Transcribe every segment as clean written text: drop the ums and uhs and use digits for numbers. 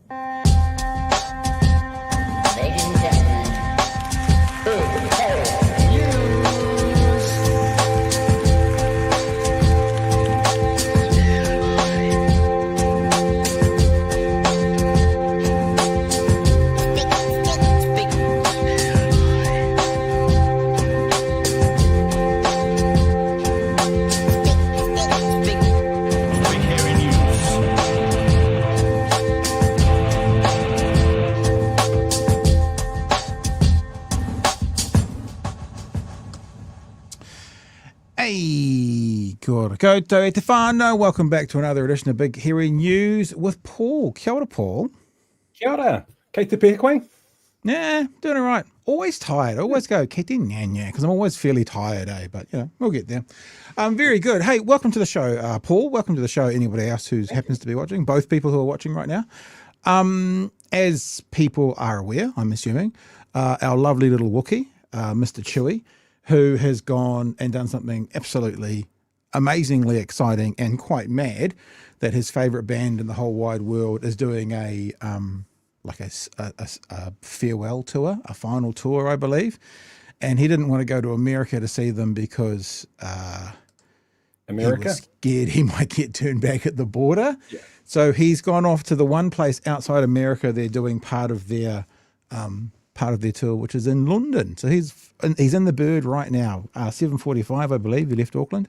Ladies and gentlemen, big terror news. Hey, kia ora koutou e te whānau. Welcome back to another edition of Big Hairy News with Paul. Kia ora, Paul. Kia ora. Kei te pēr koe? Yeah, doing all right. Always tired. I always go, kei te nyanya, because I'm always fairly tired, eh? But, you know, we'll get there. Very good. Hey, welcome to the show, Paul. Welcome to the show, anybody else who happens to be watching, both people who are watching right now. As people are aware, I'm assuming, our lovely little Wookiee, Mr. Chewie, who has gone and done something absolutely amazingly exciting and quite mad, that his favorite band in the whole wide world is doing a farewell tour, a final tour, I believe. And he didn't want to go to America to see them because he was scared he might get turned back at the border. Yeah. So he's gone off to the one place outside America they're doing part of their tour, which is in London. So he's in the Bird right now, 7:45, I believe. He left Auckland.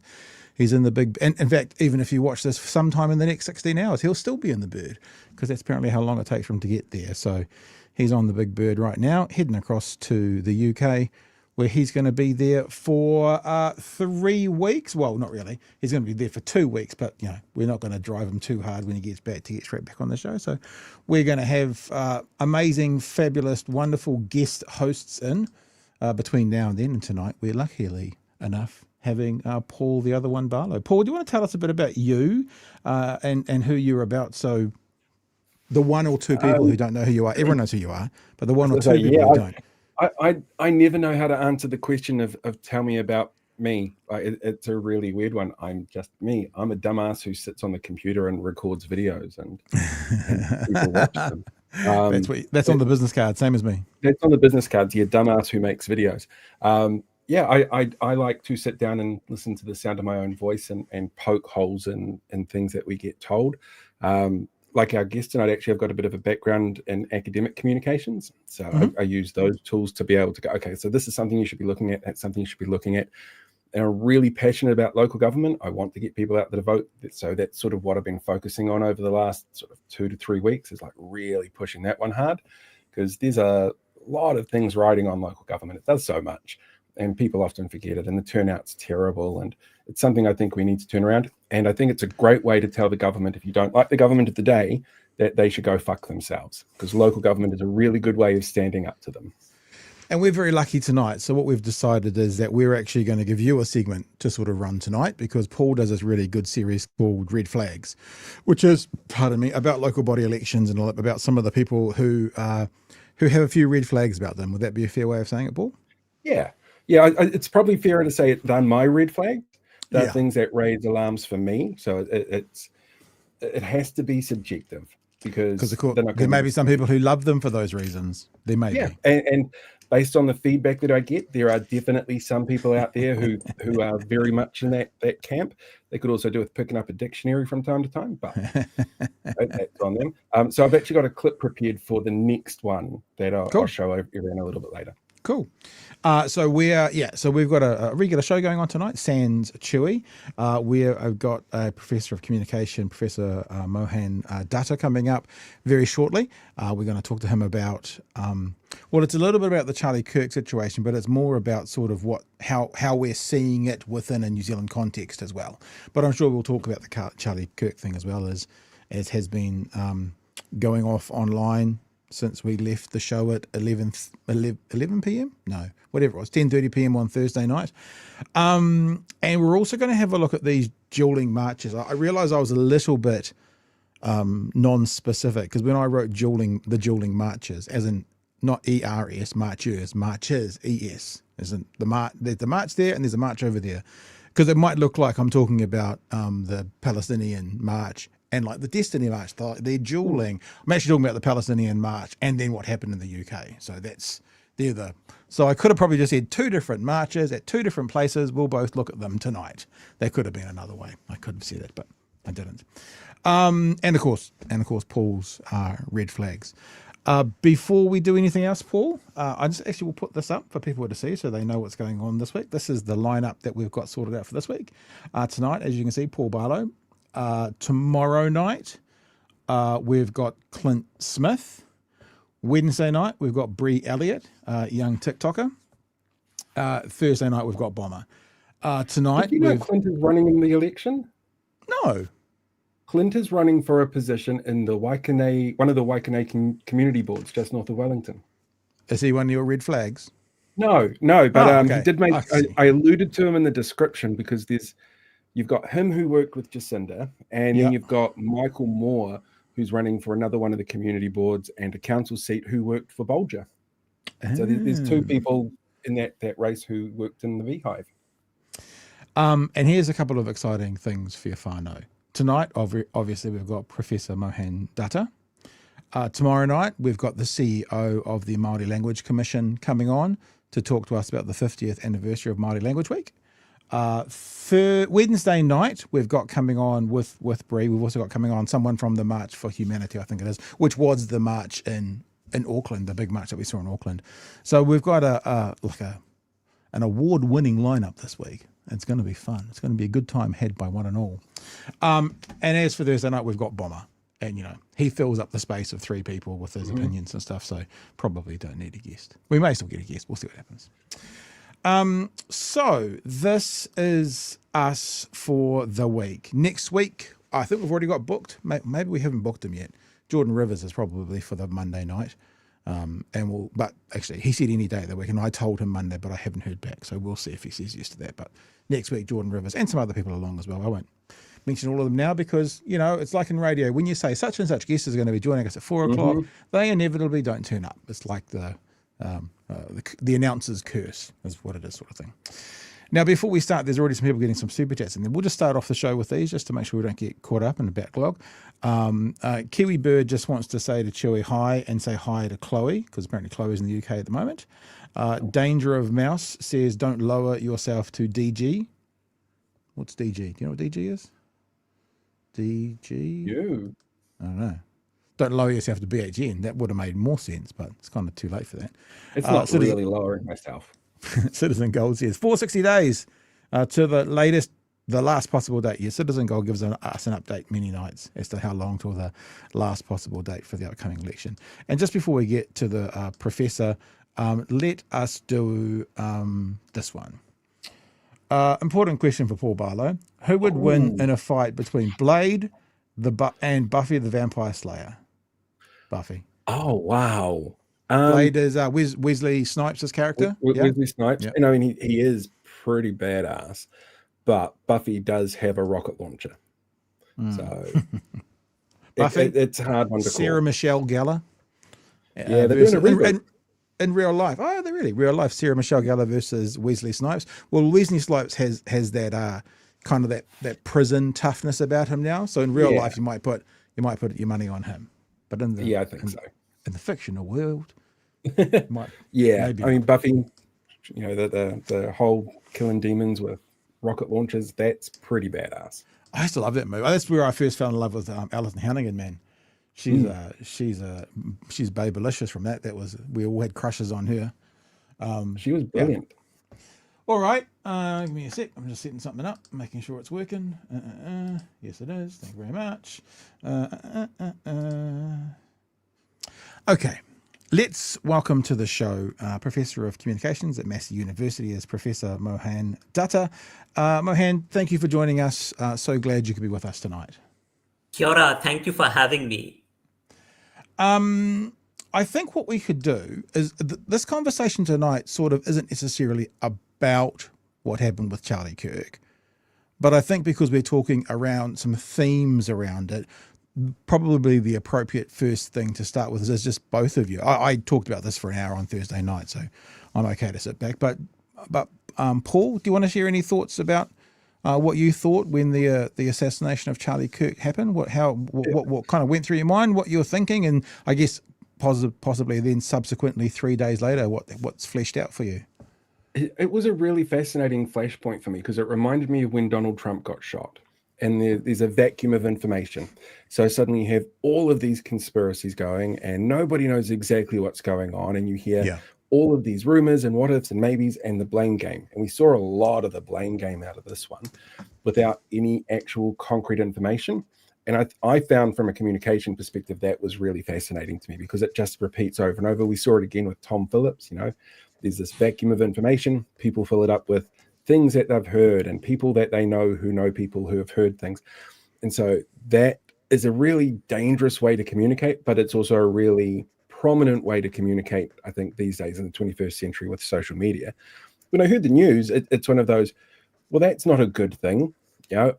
He's in the big, and in fact, even if you watch this sometime in the next 16 hours, he'll still be in the Bird, because that's apparently how long it takes for him to get there. So he's on the big Bird right now, heading across to the UK, where he's going to be there for 3 weeks. Well, not really. He's going to be there for 2 weeks, but you know, we're not going to drive him too hard when he gets back to get straight back on the show. So we're going to have amazing, fabulous, wonderful guest hosts in between now and then. And tonight, we're luckily enough having Paul, the other one, Barlow. Paul, do you want to tell us a bit about you and who you're about? So the one or two people who don't know who you are, everyone knows who you are, but the one or two people who don't. I never know how to answer the question of tell me about me. It's a really weird one. I'm just me. I'm a dumbass who sits on the computer and records videos and people watch them. That's on the business card, same as me. That's on the business cards. Yeah, dumbass who makes videos. I like to sit down and listen to the sound of my own voice and poke holes in things that we get told. Like our guest tonight, actually, I've got a bit of a background in academic communications. So I use those tools to be able to go, okay, so this is something you should be looking at. That's something you should be looking at. And I'm really passionate about local government. I want to get people out there to vote. So that's sort of what I've been focusing on over the last sort of 2 to 3 weeks, is like really pushing that one hard, because there's a lot of things riding on local government. It does so much, and people often forget it, and the turnout's terrible. And it's something I think we need to turn around. And I think it's a great way to tell the government, if you don't like the government of the day, that they should go fuck themselves, because local government is a really good way of standing up to them. And we're very lucky tonight. So what we've decided is that we're actually going to give you a segment to sort of run tonight, because Paul does this really good series called Red Flags, which is, about local body elections and all that, about some of the people who have a few red flags about them. Would that be a fair way of saying it, Paul? Yeah. It's probably fairer to say they're my red flags. They're things that raise alarms for me. So it has to be subjective, because of course, there may be some people who love them for those reasons. There may be. And based on the feedback that I get, there are definitely some people out there who are very much in that camp. They could also do with picking up a dictionary from time to time, but that's on them. So I've actually got a clip prepared for the next one that I'll show everyone a little bit later. Cool. So we've got a regular show going on tonight, sans Chewie. I've got a Professor of Communication, Professor Mohan Dutta, coming up very shortly. We're going to talk to him about, it's a little bit about the Charlie Kirk situation, but it's more about sort of how we're seeing it within a New Zealand context as well. But I'm sure we'll talk about the Charlie Kirk thing as well, as has been going off online since we left the show at 11 p.m. No, whatever it was, 10:30 p.m. on Thursday night. And we're also going to have a look at these dueling marches. I realised I was a little bit non-specific, because when I wrote the dueling marches, as in not ERS, marches, ES, as in there's the march there and there's a march over there. Because it might look like I'm talking about the Palestinian march and like the Destiny March, they're dueling. I'm actually talking about the Palestinian March and then what happened in the UK. So so I could have probably just said 2 different marches at 2 different places. We'll both look at them tonight. That could have been another way. I could have said it, but I didn't. And of course, Paul's red flags. Before we do anything else, Paul, I just actually will put this up for people to see so they know what's going on this week. This is the lineup that we've got sorted out for this week. Tonight, as you can see, Paul Barlow. Tomorrow night, we've got Clint Smith. Wednesday night, we've got Bree Elliott, young TikToker. Thursday night, we've got Bomber. Tonight, did you know Clint is running in the election? No. Clint is running for a position in the Waikene, one of the Waikene community boards just north of Wellington. Is he one of your red flags? No, but okay. he did make. I alluded to him in the description because you've got him who worked with Jacinda, and then you've got Michael Moore, who's running for another one of the community boards and a council seat, who worked for Bolger. So there's 2 people in that race who worked in the Beehive. And here's a couple of exciting things for your whānau. Tonight, obviously, we've got Professor Mohan Dutta. Tomorrow night, we've got the CEO of the Māori Language Commission coming on to talk to us about the 50th anniversary of Māori Language Week. Wednesday night, we've got coming on with Bree. We've also got coming on someone from the March for Humanity, I think it is, which was the march in Auckland, the big march that we saw in Auckland. So we've got an award-winning lineup this week. It's going to be fun. It's going to be a good time had by one and all. And as for Thursday night, we've got Bomber. And, he fills up the space of 3 people with his opinions and stuff, so probably don't need a guest. We may still get a guest. We'll see what happens. So this is us for the week. Next week, I think we've already got booked. Maybe we haven't booked him yet. Jordan Rivers is probably for the Monday night. But actually, he said any day of the week, and I told him Monday, but I haven't heard back. So we'll see if he says yes to that. But next week, Jordan Rivers and some other people along as well. I won't mention all of them now because, it's like in radio. When you say such and such guest is going to be joining us at 4:00, they inevitably don't turn up. It's like the announcer's curse is what it is, sort of thing. Now, before we start, there's already some people getting some super chats in there. We'll just start off the show with these just to make sure we don't get caught up in the backlog. Kiwi Bird just wants to say to Chewie hi and say hi to Chloe, because apparently Chloe's in the UK at the moment. Danger of Mouse says, don't lower yourself to DG. What's DG? Do you know what DG is? DG? You. I don't know. Don't lower yourself to BHN. That would have made more sense, but it's kind of too late for that. It's not really lowering myself. Citizen Gold says 460 days to the last possible date. Yeah, Citizen Gold gives us an update many nights as to how long till the last possible date for the upcoming election. And just before we get to the professor, let us do this one. Important question for Paul Barlow. Who would win in a fight between Blade and Buffy the Vampire Slayer? Buffy. Oh, wow. Blade is Wesley Snipes' character. Wesley Snipes. Yep. And I mean, he is pretty badass, but Buffy does have a rocket launcher. So Buffy, it's a hard one to call. Sarah Michelle Gellar. Yeah, they're doing a reboot. In real life. Oh, they're really real life. Sarah Michelle Gellar versus Wesley Snipes. Well, Wesley Snipes has that kind of that prison toughness about him now. So in real life, you might put your money on him. But in the I think so. In the fictional world, maybe. I mean, Buffy, the whole killing demons with rocket launchers, that's pretty badass. I used to love that movie. That's where I first fell in love with Alison Hannigan, man. She's babylicious from that. We all had crushes on her. She was brilliant. All right, give me a sec. I'm just setting something up, making sure it's working. Yes, it is. Thank you very much. Okay, let's welcome to the show Professor of Communications at Massey University is Professor Mohan Dutta. Mohan, thank you for joining us. So glad you could be with us tonight. Kia ora, thank you for having me. I think what we could do is this conversation tonight sort of isn't necessarily about what happened with Charlie Kirk, but I think because we're talking around some themes around it, probably the appropriate first thing to start with is just both of you. I talked about this for an hour on Thursday night, so I'm okay to sit back. But Paul, do you want to share any thoughts about what you thought when the assassination of Charlie Kirk happened? What kind of went through your mind? What you were thinking, and I guess possibly then subsequently 3 days later, what's fleshed out for you? It was a really fascinating flashpoint for me because it reminded me of when Donald Trump got shot. And there's a vacuum of information. So suddenly you have all of these conspiracies going and nobody knows exactly what's going on. And you hear all of these rumors and what ifs and maybes and the blame game. And we saw a lot of the blame game out of this one without any actual concrete information. And I found from a communication perspective, that was really fascinating to me because it just repeats over and over. We saw it again with Tom Phillips. There's this vacuum of information. People fill it up with things that they've heard and people that they know who know people who have heard things. And so that is a really dangerous way to communicate, but it's also a really prominent way to communicate, I think, these days in the 21st century with social media. When I heard the news, it's one of those, well, that's not a good thing.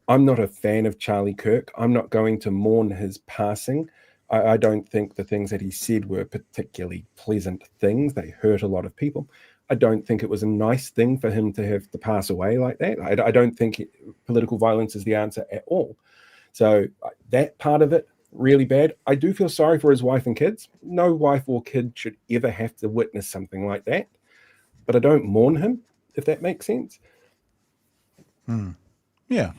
I'm not a fan of Charlie Kirk. I'm not going to mourn his passing. I don't think the things that he said were particularly pleasant things. They hurt a lot of people. I don't think it was a nice thing for him to have to pass away like that. I don't think political violence is the answer at all. So that part of it, really bad. I do feel sorry for his wife and kids. No wife or kid should ever have to witness something like that. But I don't mourn him, if that makes sense. Yeah.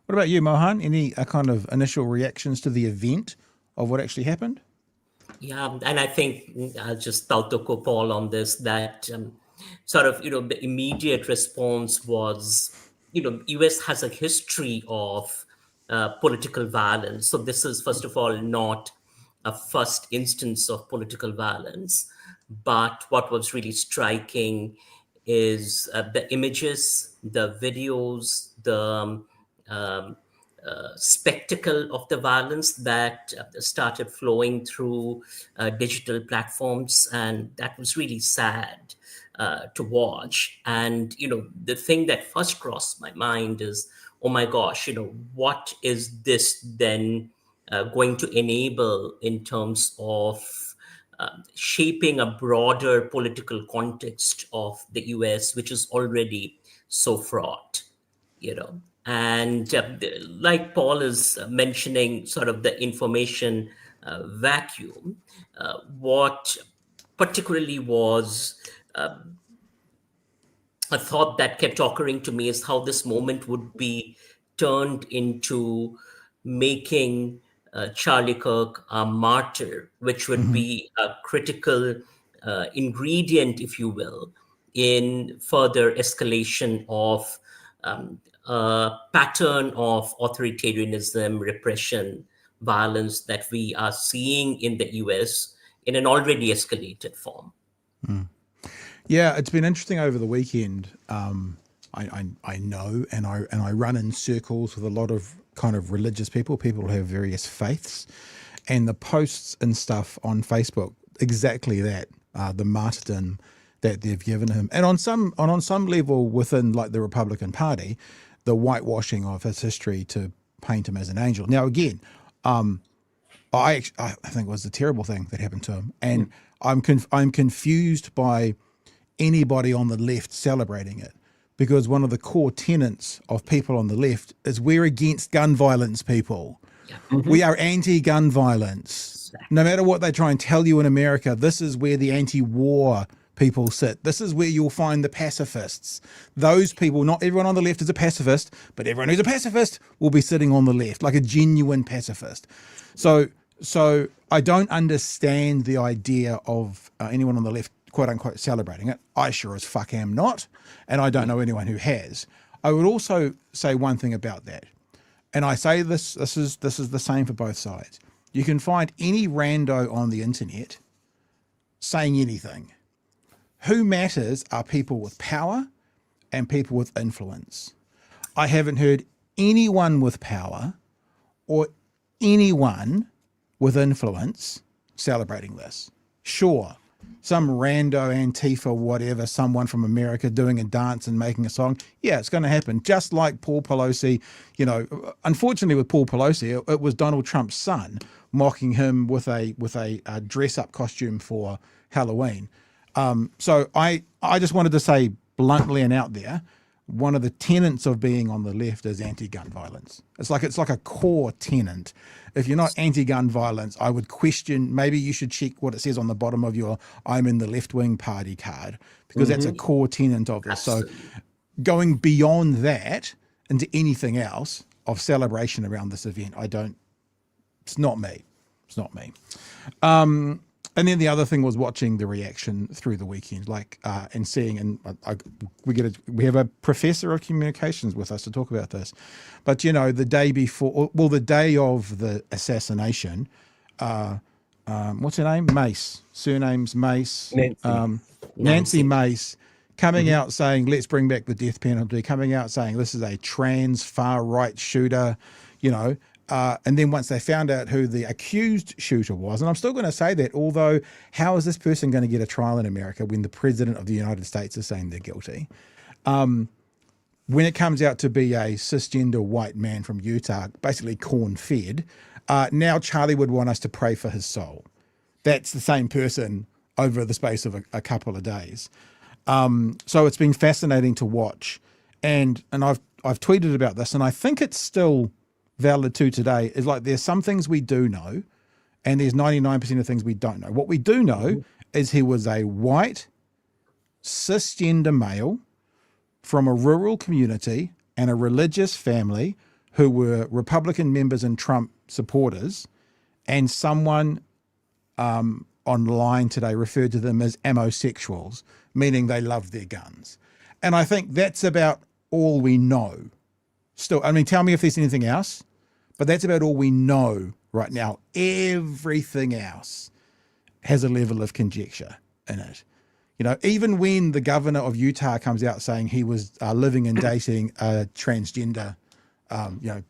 What about you, Mohan? Any kind of initial reactions to the event of what actually happened? Yeah, and I think I'll just tautoko Paul on this, that sort of, the immediate response was, US has a history of political violence. So this is, first of all, not a first instance of political violence. But what was really striking is the images, the videos, the spectacle of the violence that started flowing through digital platforms. And that was really sad to watch. And, the thing that first crossed my mind is, oh my gosh, what is this then going to enable in terms of shaping a broader political context of the US, which is already so fraught, And like Paul is mentioning, sort of the information vacuum, what particularly was a thought that kept occurring to me is how this moment would be turned into making Charlie Kirk a martyr, which would be a critical ingredient, if you will, in further escalation of a pattern of authoritarianism, repression, violence that we are seeing in the US in an already escalated form. Yeah, it's been interesting over the weekend. I know, and I run in circles with a lot of kind of religious people who have various faiths, and the posts and stuff on Facebook, exactly that, the martyrdom that they've given him, and on some level within like the Republican Party, the whitewashing of his history to paint him as an angel. Now again, I think it was a terrible thing that happened to him, and I'm confused by anybody on the left celebrating it, because one of the core tenets of people on the left is we're against gun violence, people. We are anti-gun violence. No matter what they try and tell you in America, this is where the anti-war people sit. This is where you'll find the pacifists. Those people, not everyone on the left is a pacifist, but everyone who's a pacifist will be sitting on the left, like a genuine pacifist. So I don't understand the idea of anyone on the left, quote unquote, celebrating it. I sure as fuck am not, and I don't know anyone who has. I would also say one thing about that, and I say this is the same for both sides. You can find any rando on the internet saying anything. Who matters are people with power and people with influence. I haven't heard anyone with power or anyone with influence celebrating this. Sure, some rando Antifa, whatever, someone from America doing a dance and making a song. Yeah, it's going to happen. Just like Paul Pelosi, unfortunately with Paul Pelosi, it was Donald Trump's son mocking him with a dress-up costume for Halloween. So I just wanted to say bluntly and out there, one of the tenets of being on the left is anti-gun violence. It's like a core tenet. If you're not anti-gun violence, I would question, maybe you should check what it says on the bottom of your I'm in the left-wing party card, because that's a core tenet of this. So going beyond that into anything else of celebration around this event, it's not me. It's not me. And then the other thing was watching the reaction through the weekend, and seeing, and we have a professor of communications with us to talk about this. But the day before, the day of the assassination, what's her name? Mace. Surname's Mace. Nancy Mace coming out saying, let's bring back the death penalty. Coming out saying this is a trans far right shooter. And then once they found out who the accused shooter was, and I'm still going to say that, although how is this person going to get a trial in America when the president of the United States is saying they're guilty? When it comes out to be a cisgender white man from Utah, basically corn-fed, now Charlie would want us to pray for his soul. That's the same person over the space of a couple of days. So it's been fascinating to watch. And I've tweeted about this, and I think it's still valid to today, is there's some things we do know and there's 99% of things we don't know. What we do know is he was a white cisgender male from a rural community and a religious family who were Republican members and Trump supporters, and someone online today referred to them as ammosexuals, meaning they love their guns. And I think that's about all we know. Still, tell me if there's anything else, but that's about all we know right now. Everything else has a level of conjecture in it. Even when the governor of Utah comes out saying he was living and dating a transgender,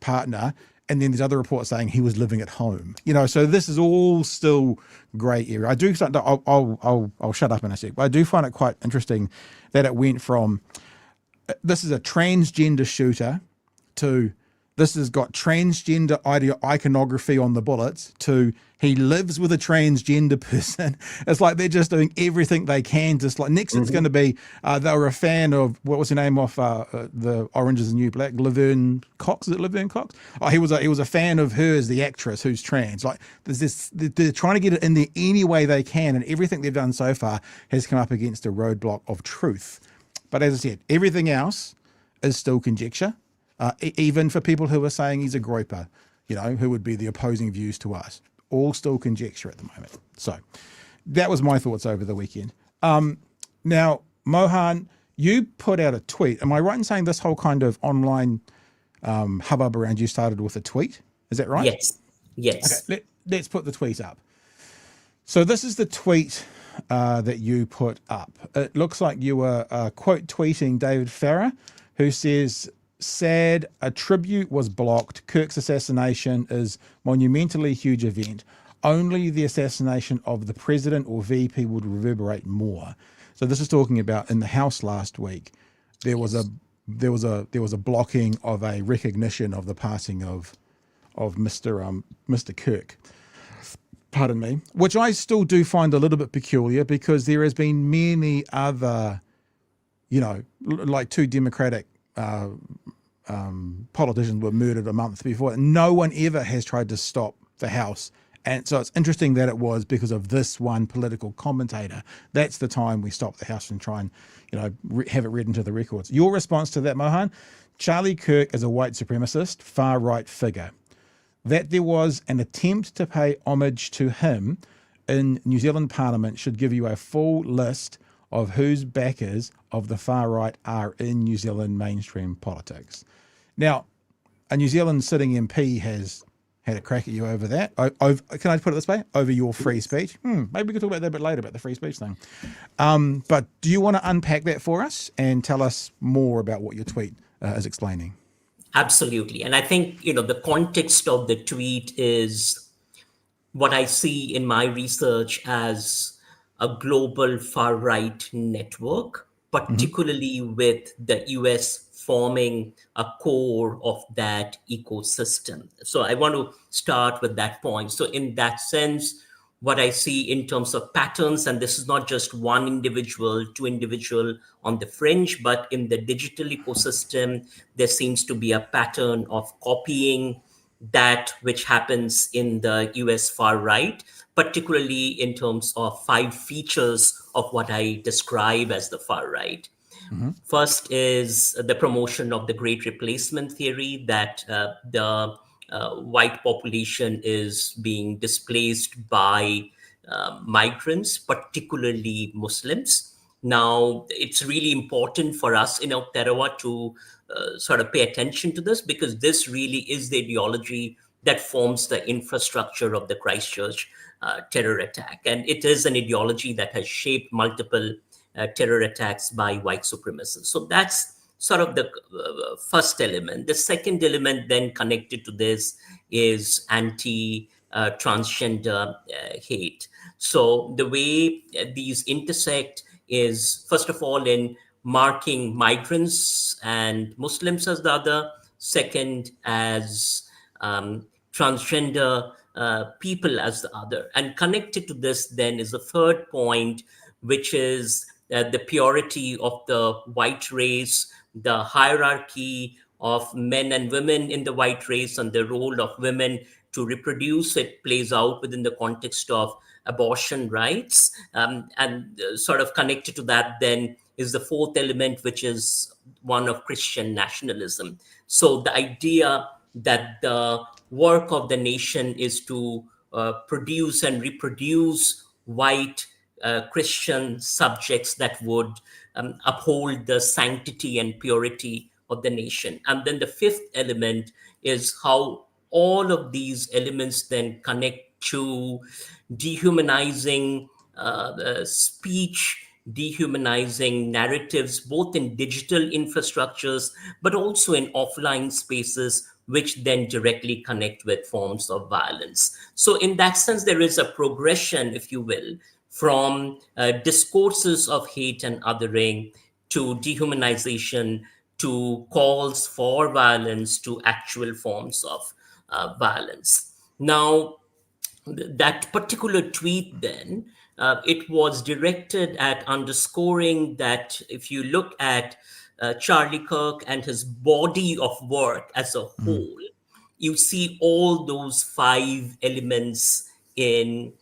partner, and then there's other reports saying he was living at home. So this is all still grey area. I'll shut up in a sec. But I do find it quite interesting that it went from this is a transgender shooter to this has got transgender iconography on the bullets to he lives with a transgender person. It's like they're just doing everything they can. Just like next, it's going to be they were a fan of what was her name off the Orange Is the New Black, Laverne Cox. Is it Laverne Cox? Oh, he was a fan of her as the actress who's trans. Like there's this, they're trying to get it in there any way they can, and everything they've done so far has come up against a roadblock of truth. But as I said, everything else is still conjecture. Even for people who are saying he's a groper, who would be the opposing views to us, all still conjecture at the moment. So that was my thoughts over the weekend. Now, Mohan, you put out a tweet. Am I right in saying this whole kind of online hubbub around you started with a tweet? Is that right? Yes. Okay, let's put the tweet up. So this is the tweet that you put up. It looks like you were quote tweeting David Farrar, who says, sad, a tribute was blocked. Kirk's assassination is monumentally huge event. Only the assassination of the president or VP would reverberate more. So this is talking about in the House last week. There was a blocking of a recognition of the passing of Mr. Kirk. Pardon me, which I still do find a little bit peculiar, because there has been many other, like two Democratic politicians were murdered a month before. No one ever has tried to stop the House. And so it's interesting that it was because of this one political commentator. That's the time we stop the House and try and, have it read into the records. Your response to that, Mohan? Charlie Kirk is a white supremacist, far-right figure. That there was an attempt to pay homage to him in New Zealand Parliament should give you a full list of whose backers of the far right are in New Zealand mainstream politics. Now, a New Zealand sitting MP has had a crack at you over that. Can I put it this way? Over your free speech. Maybe we could talk about that a bit later, about the free speech thing. But do you want to unpack that for us and tell us more about what your tweet is explaining? Absolutely. And I think, the context of the tweet is what I see in my research as a global far-right network, particularly with the US forming a core of that ecosystem. So I want to start with that point. So in that sense, what I see in terms of patterns, and this is not just one individual, two individual on the fringe, but in the digital ecosystem, there seems to be a pattern of copying that which happens in the US far right, particularly in terms of 5 features of what I describe as the far right. First is the promotion of the great replacement theory, that the white population is being displaced by migrants, particularly Muslims. Now, it's really important for us in Aotearoa to sort of pay attention to this, because this really is the ideology that forms the infrastructure of the Christchurch terror attack. And it is an ideology that has shaped multiple terror attacks by white supremacists. So that's sort of the first element. The second element then connected to this is anti-transgender hate. So the way these intersect is, first of all, in marking migrants and Muslims as the other, second as transgender people as the other. And connected to this then is the third point, which is the purity of the white race, the hierarchy of men and women in the white race, and the role of women to reproduce. It plays out within the context of abortion rights. And sort of connected to that then is the fourth element, which is one of Christian nationalism. So the idea that the work of the nation is to produce and reproduce white Christian subjects that would uphold the sanctity and purity of the nation. And then the fifth element is how all of these elements then connect to dehumanizing speech, dehumanizing narratives, both in digital infrastructures, but also in offline spaces, which then directly connect with forms of violence. So in that sense, there is a progression, if you will, from discourses of hate and othering to dehumanization to calls for violence to actual forms of violence. Now, that particular tweet then, it was directed at underscoring that if you look at Charlie Kirk and his body of work as a whole, you see all those 5 elements in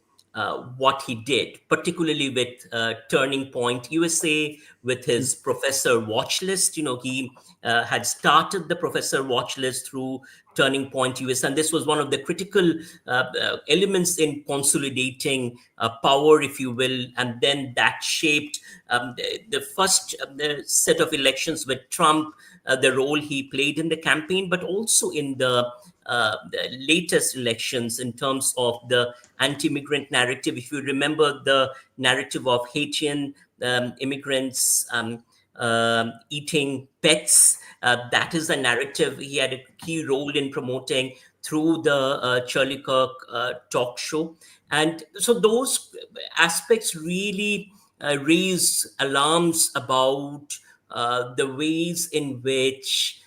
what he did, particularly with Turning Point USA, with his Professor watch list. You know, he had started the Professor watch list through Turning Point US, and this was one of the critical elements in consolidating power, if you will. And then that shaped the first set of elections with Trump, the role he played in the campaign, but also in the latest elections in terms of the anti-immigrant narrative. If you remember the narrative of Haitian immigrants eating pets, that is a narrative he had a key role in promoting through the Charlie Kirk talk show. And so those aspects really raise alarms about the ways in which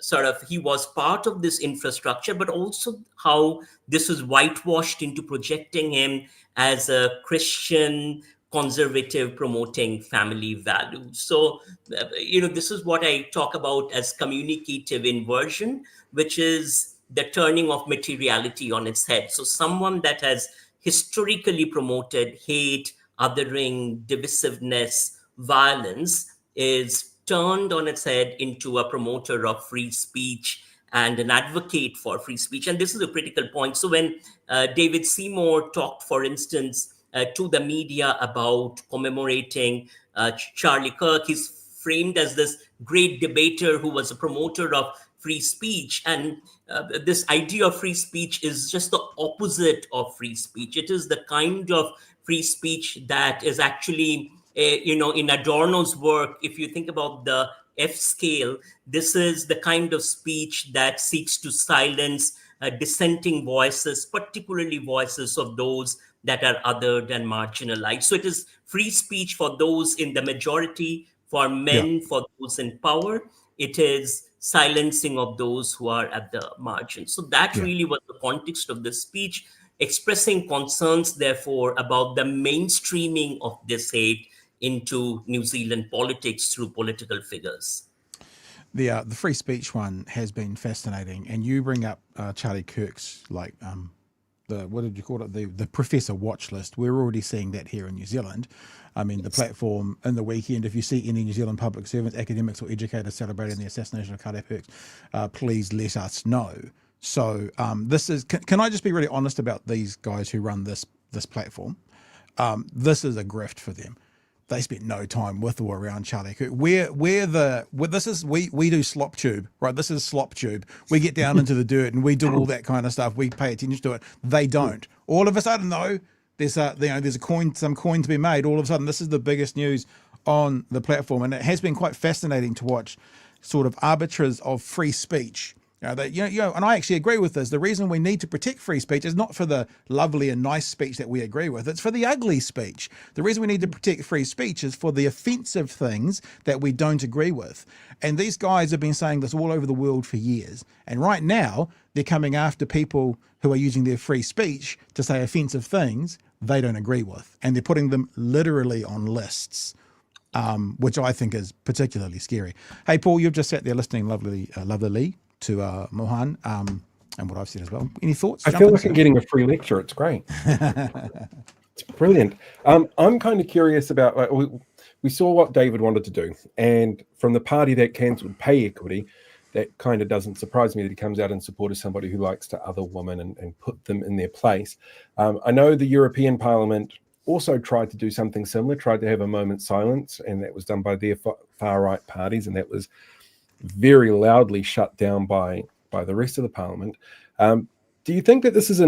sort of he was part of this infrastructure, but also how this was whitewashed into projecting him as a Christian conservative promoting family values. So, this is what I talk about as communicative inversion, which is the turning of materiality on its head. So someone that has historically promoted hate, othering, divisiveness, violence is turned on its head into a promoter of free speech and an advocate for free speech. And this is a critical point. So when David Seymour talked, for instance, to the media about commemorating Charlie Kirk, he's framed as this great debater who was a promoter of free speech. And this idea of free speech is just the opposite of free speech. It is the kind of free speech that is actually in Adorno's work, if you think about the F scale, this is the kind of speech that seeks to silence dissenting voices, particularly voices of those that are othered and marginalized. So it is free speech for those in the majority, for men, for those in power. It is silencing of those who are at the margin. So that really was the context of the speech. expressing concerns, therefore, about the mainstreaming of this hate into New Zealand politics through political figures. The free speech one has been fascinating, and you bring up Charlie Kirk's what did you call it? The Professor watch list. We're already seeing that here in New Zealand. I mean, the platform in the weekend, if you see any New Zealand public servants, academics or educators celebrating the assassination of Charlie Kirk, please let us know. So this is, can I just be really honest about these guys who run this platform? This is a grift for them. They spent no time with or around Charlie Kirk. We do slop tube, right? This is slop tube. We get down into the dirt and we do all that kind of stuff. We pay attention to it. They don't. All of a sudden, though, there's some coin to be made. All of a sudden, this is the biggest news on the platform, and it has been quite fascinating to watch sort of arbiters of free speech. And I actually agree with this. The reason we need to protect free speech is not for the lovely and nice speech that we agree with. It's for the ugly speech. The reason we need to protect free speech is for the offensive things that we don't agree with. And these guys have been saying this all over the world for years. And right now, they're coming after people who are using their free speech to say offensive things they don't agree with. And they're putting them literally on lists, which I think is particularly scary. Hey, Paul, you've just sat there listening lovely to Mohan and what I've said as well. Any thoughts? I feel like I'm getting a free lecture. It's great. It's brilliant. I'm kind of curious about, we saw what David wanted to do, and from the party that cancelled pay equity, that kind of doesn't surprise me that he comes out in support of somebody who likes to other women and put them in their place. I know the European Parliament also tried to do something similar, tried to have a moment's silence, and that was done by their far-right parties, and that was very loudly shut down by the rest of the parliament. Do you think that this is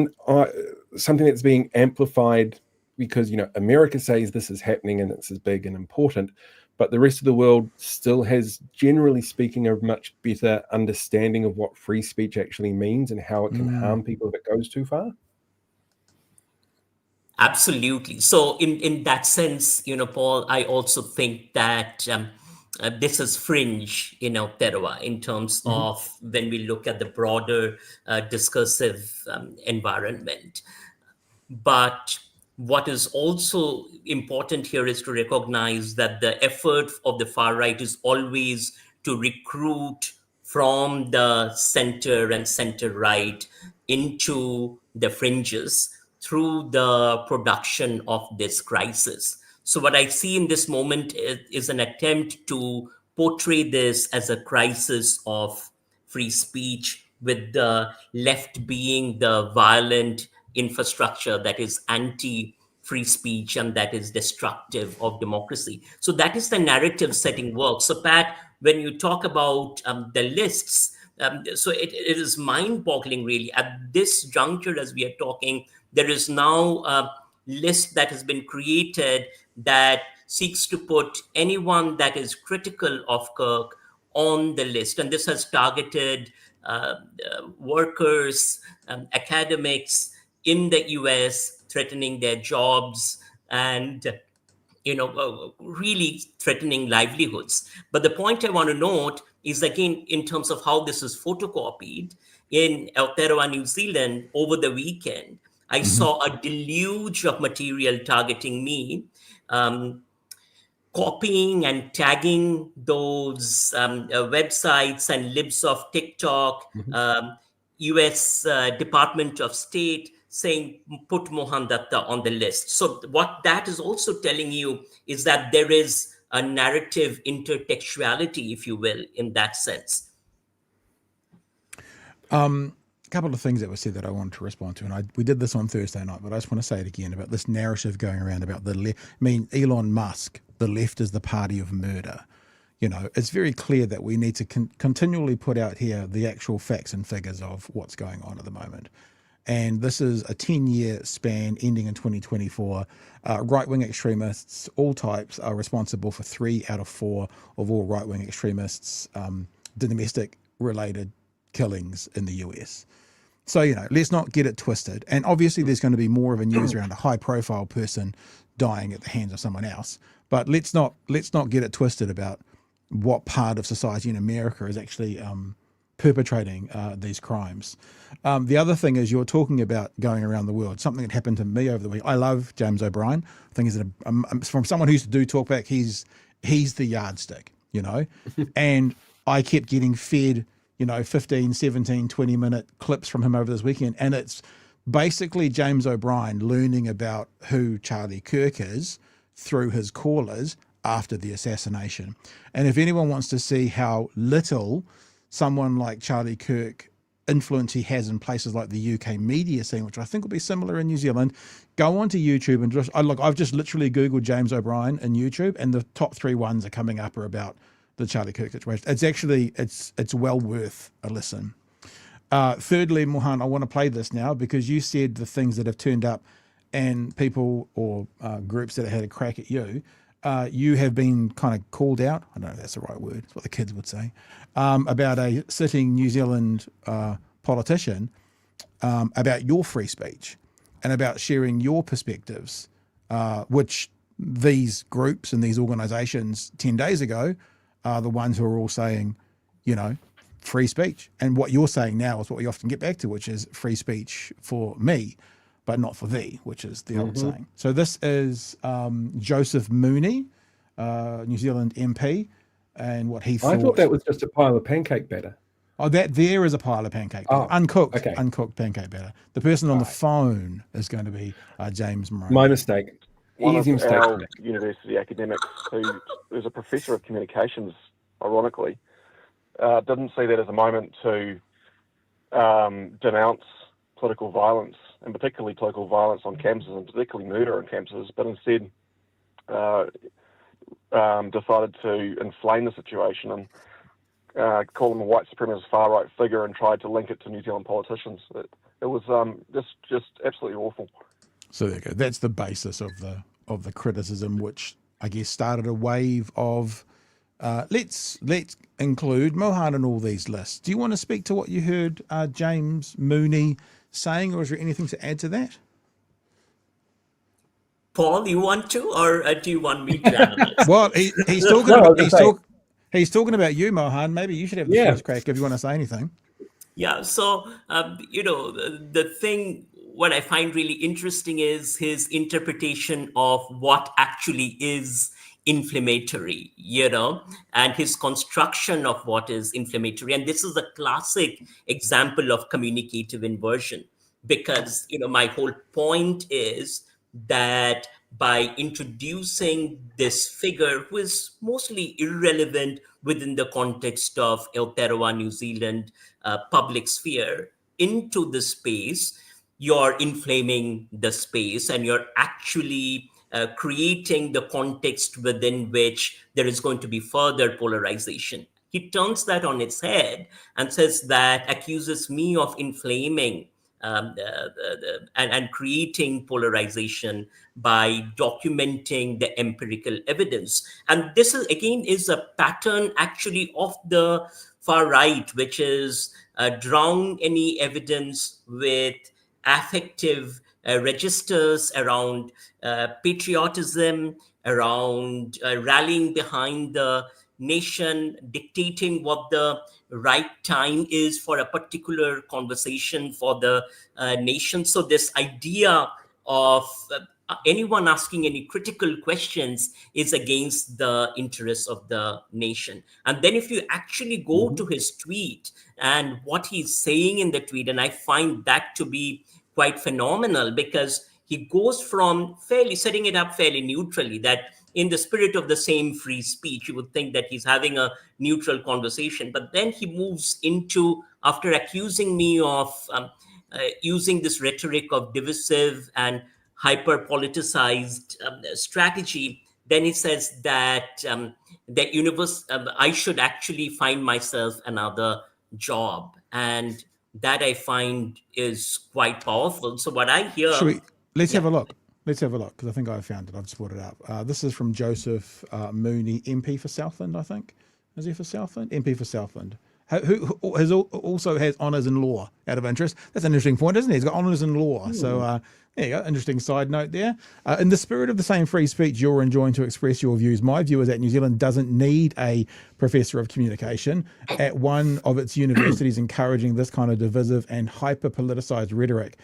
something that's being amplified because America says this is happening and this is big and important, but the rest of the world still has, generally speaking, a much better understanding of what free speech actually means and how it can harm people if it goes too far? Absolutely. So in that sense, Paul, I also think that this is fringe in Aotearoa in terms of when we look at the broader discursive environment. But what is also important here is to recognize that the effort of the far right is always to recruit from the center and center right into the fringes through the production of this crisis. So what I see in this moment is an attempt to portray this as a crisis of free speech, with the left being the violent infrastructure that is anti-free speech and that is destructive of democracy. So that is the narrative setting work. So Pat, when you talk about the lists, so it is mind-boggling really. At this juncture, as we are talking, there is now a list that has been created that seeks to put anyone that is critical of Kirk on the list. And this has targeted workers, academics in the US, threatening their jobs and really threatening livelihoods. But the point I want to note is, again, in terms of how this is photocopied, in Aotearoa, New Zealand, over the weekend, I saw a deluge of material targeting me, copying and tagging those websites and libs of TikTok, US Department of State saying, put Mohan Dutta on the list. So what that is also telling you is that there is a narrative intertextuality, if you will, in that sense. A couple of things that were said that I wanted to respond to, and we did this on Thursday night, but I just want to say it again about this narrative going around about the left. I mean, Elon Musk, the left is the party of murder. It's very clear that we need to continually put out here the actual facts and figures of what's going on at the moment. And this is a 10-year span ending in 2024. Right-wing extremists, all types, are responsible for 3 out of 4 of all right-wing extremists' domestic-related killings in the US. So, let's not get it twisted. And obviously there's going to be more of a news around a high-profile person dying at the hands of someone else. But let's not get it twisted about what part of society in America is actually perpetrating these crimes. The other thing is you're talking about going around the world. Something that happened to me over the week. I love James O'Brien. I think he's from someone who used to do talkback. He's the yardstick, you know, and I kept getting fed, you know, 15, 17, 20-minute clips from him over this weekend. And it's basically James O'Brien learning about who Charlie Kirk is through his callers after the assassination. And if anyone wants to see how little someone like Charlie Kirk influence he has in places like the UK media scene, which I think will be similar in New Zealand, go onto YouTube and just, I've just literally Googled James O'Brien in YouTube, and the top 3 ones are coming up are about the Charlie Kirk situation. It's actually, it's well worth a listen. Thirdly, Mohan, I want to play this now because you said the things that have turned up and people or groups that have had a crack at you. You have been kind of called out, I don't know if that's the right word, it's what the kids would say, about a sitting New Zealand politician about your free speech and about sharing your perspectives, which these groups and these organisations 10 days ago are the ones who are all saying, you know, free speech. And what you're saying now is what we often get back to, which is free speech for me, but not for thee, which is the old saying. So this is Joseph Mooney, New Zealand MP, and what he thought. I thought that was just a pile of pancake batter. Oh, that there is a pile of pancake batter. Uncooked, okay. Uncooked pancake batter. The person on the phone is going to be James Moran. My mistake. One Easy of mistake. our university academics, who is a professor of communications, ironically, didn't see that as a moment to denounce political violence, and particularly political violence on campuses, and particularly murder on campuses, but instead decided to inflame the situation and call him a white supremacist far-right figure and tried to link it to New Zealand politicians. It was just absolutely awful. So there you go. That's the basis of the criticism, which I guess started a wave of let's include Mohan in all these lists. Do you want to speak to what you heard James Mooney saying, or is there anything to add to that? Paul, you want to, or do you want me to analyze? Well, he's talking about he's talking about you, Mohan. Maybe you should have the first crack if you want to say anything. Yeah. So the thing, what I find really interesting is his interpretation of what actually is inflammatory, and his construction of what is inflammatory. And this is a classic example of communicative inversion, because, my whole point is that by introducing this figure who is mostly irrelevant within the context of Aotearoa New Zealand public sphere into the space, you're inflaming the space, and you're actually creating the context within which there is going to be further polarization. He turns that on its head and says that, accuses me of inflaming and creating polarization by documenting the empirical evidence. And this is a pattern actually of the far right, which is drown any evidence with affective registers around patriotism, around rallying behind the nation, dictating what the right time is for a particular conversation for the nation. So this idea of anyone asking any critical questions is against the interests of the nation. And then if you actually go to his tweet and what he's saying in the tweet, and I find that to be quite phenomenal, because he goes from setting it up fairly neutrally, that in the spirit of the same free speech, you would think that he's having a neutral conversation. But then he moves into, after accusing me of using this rhetoric of divisive and hyper-politicized strategy, then he says that I should actually find myself another job. And that I find is quite powerful. So what I hear... Let's have a look. Let's have a look, because I think I found it. I've just brought it up. This is from Joseph Mooney, MP for Southland, I think. Is he for Southland? MP for Southland. who also has honours in law, out of interest. That's an interesting point, isn't it? He's got honours in law. So there you go, interesting side note there. In the spirit of the same free speech you're enjoying to express your views, my view is that New Zealand doesn't need a professor of communication at one of its universities encouraging this kind of divisive and hyper-politicised rhetoric,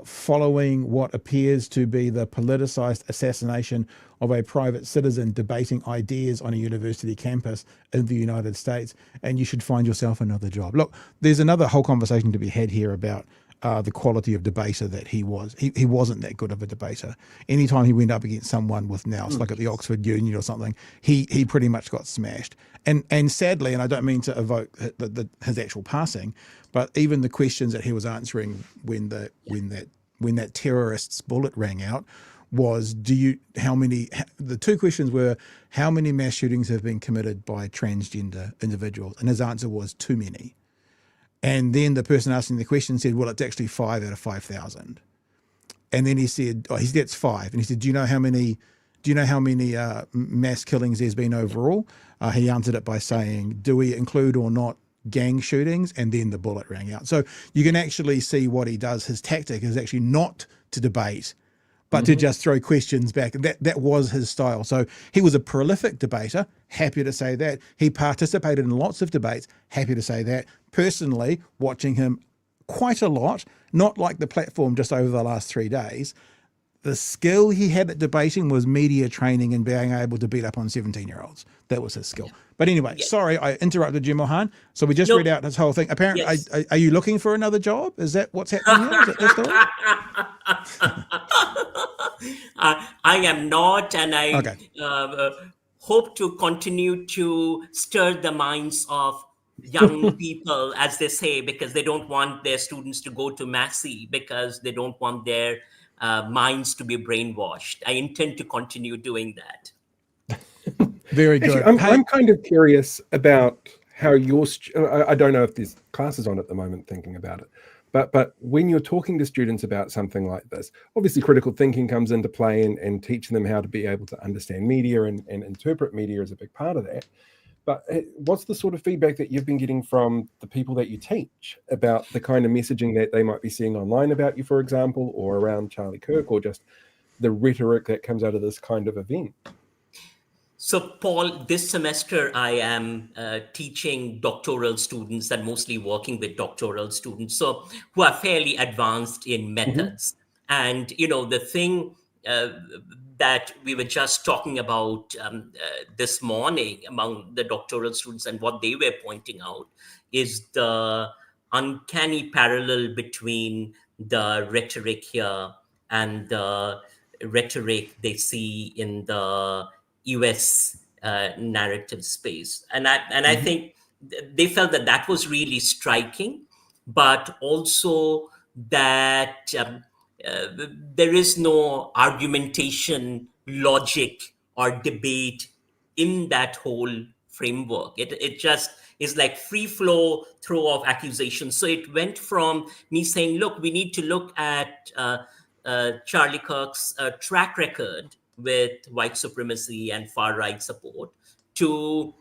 following what appears to be the politicised assassination of a private citizen debating ideas on a university campus in the United States, and you should find yourself another job. Look, there's another whole conversation to be had here about the quality of debater that he was. He wasn't that good of a debater. Anytime he went up against someone with nous, like at the Oxford Union or something, he pretty much got smashed. And sadly, and I don't mean to evoke his actual passing, but even the questions that he was answering when that terrorist's bullet rang out was, the two questions were, how many mass shootings have been committed by transgender individuals? And his answer was, too many. And then the person asking the question said, well, it's actually 5 out of 5,000. And then he said, it's 5. And he said, do you know how many mass killings there's been overall? He answered it by saying, do we include or not gang shootings? And then the bullet rang out. So you can actually see what he does. His tactic is actually not to debate, but to just throw questions back. That was his style. So he was a prolific debater, happy to say that. He participated in lots of debates, happy to say that. Personally, watching him quite a lot, not like the platform just over the last 3 days, the skill he had at debating was media training and being able to beat up on 17-year-olds. That was his skill. But anyway, sorry, I interrupted you, Mohan. So we just read out his whole thing. Apparently, are you looking for another job? Is that what's happening here? Is that the story? I am not, and I hope to continue to stir the minds of young people, as they say, because they don't want their students to go to Massey, because they don't want their minds to be brainwashed. I intend to continue doing that. Very good. Actually, I'm kind of curious about how I don't know if there's classes on at the moment thinking about it, but when you're talking to students about something like this, obviously critical thinking comes into play, and teaching them how to be able to understand media and interpret media is a big part of that. But what's the sort of feedback that you've been getting from the people that you teach about the kind of messaging that they might be seeing online about you, for example, or around Charlie Kirk, or just the rhetoric that comes out of this kind of event? So, Paul, this semester I am teaching doctoral students and mostly working with doctoral students, so who are fairly advanced in methods. And, the thing that we were just talking about this morning among the doctoral students and what they were pointing out is the uncanny parallel between the rhetoric here and the rhetoric they see in the US narrative space. And I think they felt that was really striking, but also that there is no argumentation, logic, or debate in that whole framework. It just is like free flow throw of accusations. So it went from me saying, look, we need to look at Charlie Kirk's track record with white supremacy and far-right support, to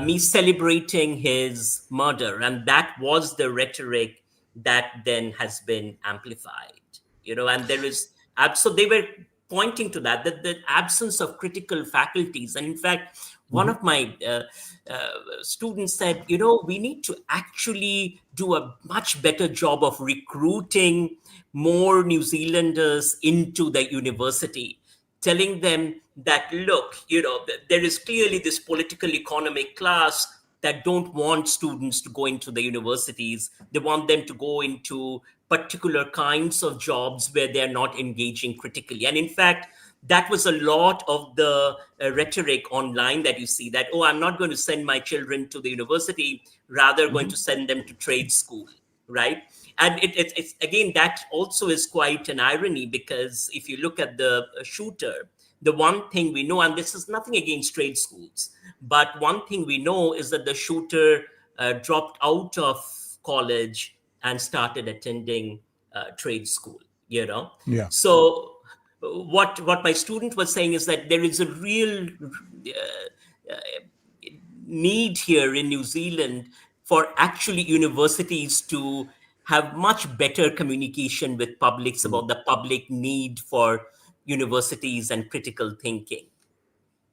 me celebrating his murder. And that was the rhetoric that then has been amplified, and there is, so they were pointing to that the absence of critical faculties. And in fact, one of my students said, we need to actually do a much better job of recruiting more New Zealanders into the university, telling them that, look, there is clearly this political economic class that don't want students to go into the universities. They want them to go into particular kinds of jobs where they're not engaging critically. And in fact, that was a lot of the rhetoric online that you see, that, I'm not going to send my children to the university, rather going to send them to trade school, right? And it's again, that also is quite an irony, because if you look at the shooter, the one thing we know, and this is nothing against trade schools, but one thing we know is that the shooter dropped out of college and started attending trade school, Yeah. So what my student was saying is that there is a real need here in New Zealand for actually universities to have much better communication with publics about the public need for universities and critical thinking.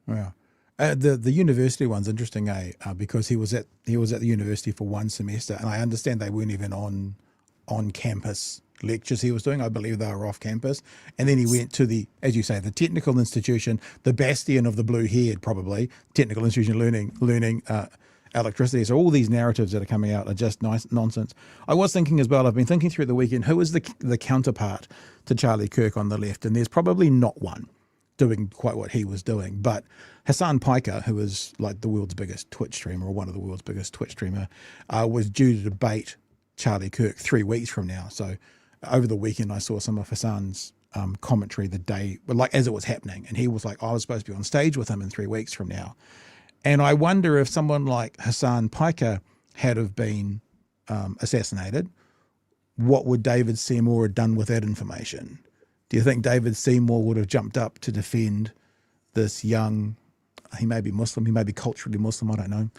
Yeah. The university one's interesting, because he was at the university for one semester, and I understand they weren't even on campus lectures he was doing. I believe they were off campus, and then he went to the, as you say, the technical institution, the bastion of the blue-haired, probably technical institution, learning electricity. So all these narratives that are coming out are just nice nonsense. I was thinking as well, I've been thinking through the weekend, who is the counterpart to Charlie Kirk on the left, and there's probably not one doing quite what he was doing. But Hassan Piker, who is like the world's biggest Twitch streamer, or one of the world's biggest Twitch streamer, was due to debate Charlie Kirk 3 weeks from now. So over the weekend, I saw some of Hassan's commentary the day, like as it was happening, and he was like, I was supposed to be on stage with him in 3 weeks from now. And I wonder if someone like Hassan Piker had have been assassinated, what would David Seymour have done with that information? Do you think David Seymour would have jumped up to defend this young, he may be Muslim, he may be culturally Muslim, I don't know,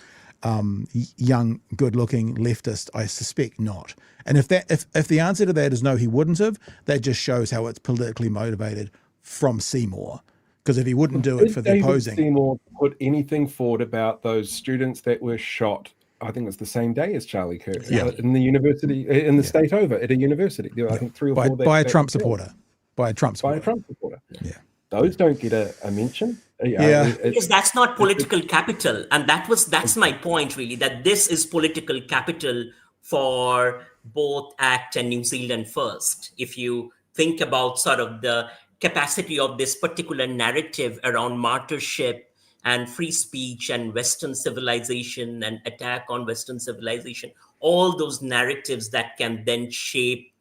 young, good-looking leftist? I suspect not. And if the answer to that is no, he wouldn't have, that just shows how it's politically motivated from Seymour. Because if he wouldn't do it for the opposing... Did David Seymour put anything forward about those students that were shot? I think it's the same day as Charlie Kirk in the university, in the state over at a university. There were, I think, 3 or 4 by a Trump supporter. By a Trump supporter. Yeah. Those don't get a mention. Because that's not political capital. And that's my point, really, that this is political capital for both ACT and New Zealand First. If you think about sort of the capacity of this particular narrative around martyrship and free speech and Western civilization and attack on Western civilization, all those narratives that can then shape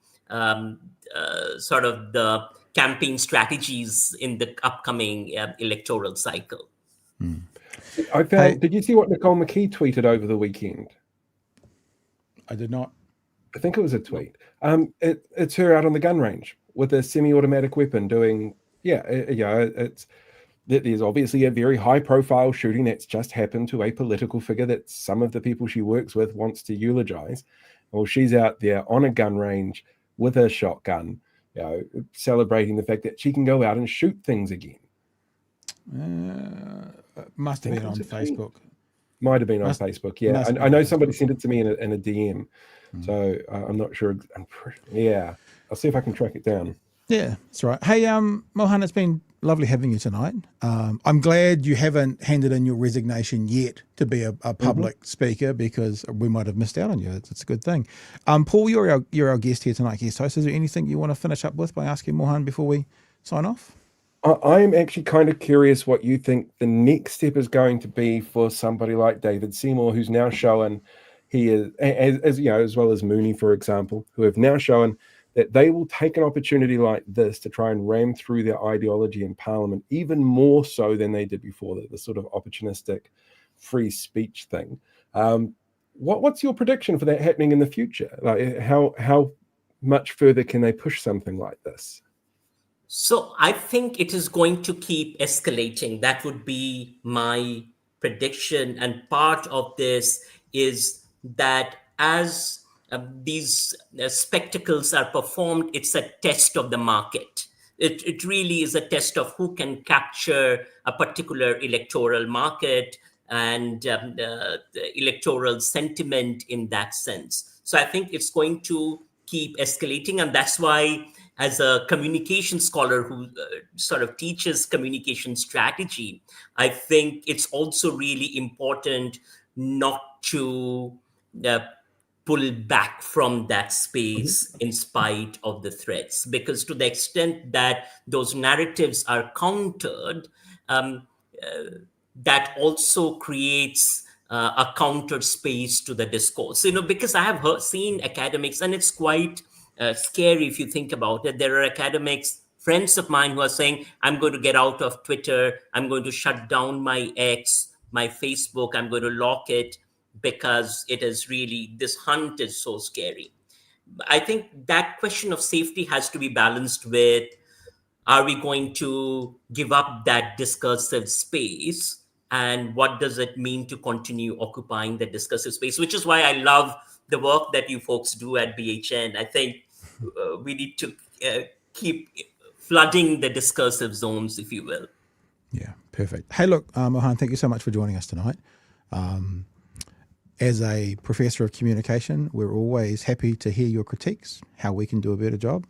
sort of the campaign strategies in the upcoming electoral cycle. I found. Did you see what Nicole McKee tweeted over the weekend? I did not. I think it was a tweet. It's her out on the gun range with a semi-automatic weapon doing. It's there's obviously a very high-profile shooting that's just happened to a political figure that some of the people she works with wants to eulogize. Well, she's out there on a gun range with a shotgun, celebrating the fact that she can go out and shoot things again. Must have been on Facebook. Might have been on Facebook, yeah. I know somebody sent it to me in a DM, so I'm not sure. I'll see if I can track it down. Yeah, that's right. Hey, Mohan, it's been lovely having you tonight. I'm glad you haven't handed in your resignation yet to be a public speaker, because we might have missed out on you. It's a good thing. Paul, you're our guest here tonight, guest host. Is there anything you want to finish up with by asking Mohan before we sign off? I'm actually kind of curious what you think the next step is going to be for somebody like David Seymour, who's now shown he is, as well as Mooney, for example, who have now shown that they will take an opportunity like this to try and ram through their ideology in Parliament, even more so than they did before, the sort of opportunistic free speech thing. What's your prediction for that happening in the future? Like, how much further can they push something like this? So I think it is going to keep escalating. That would be my prediction. And part of this is that as these spectacles are performed, it's a test of the market. It really is a test of who can capture a particular electoral market and the electoral sentiment in that sense. So I think it's going to keep escalating. And that's why, as a communication scholar who sort of teaches communication strategy, I think it's also really important not to pull back from that space in spite of the threats, because to the extent that those narratives are countered, that also creates a counter space to the discourse. Because I have seen academics, and it's quite scary if you think about it. There are academics, friends of mine, who are saying, I'm going to get out of Twitter, I'm going to shut down my X, my Facebook, I'm going to lock it, because it is really, this hunt is so scary. I think that question of safety has to be balanced with, are we going to give up that discursive space and what does it mean to continue occupying the discursive space, which is why I love the work that you folks do at BHN. I think we need to keep flooding the discursive zones, if you will. Yeah, perfect. Hey, look, Mohan, thank you so much for joining us tonight. As a professor of communication, we're always happy to hear your critiques, how we can do a better job.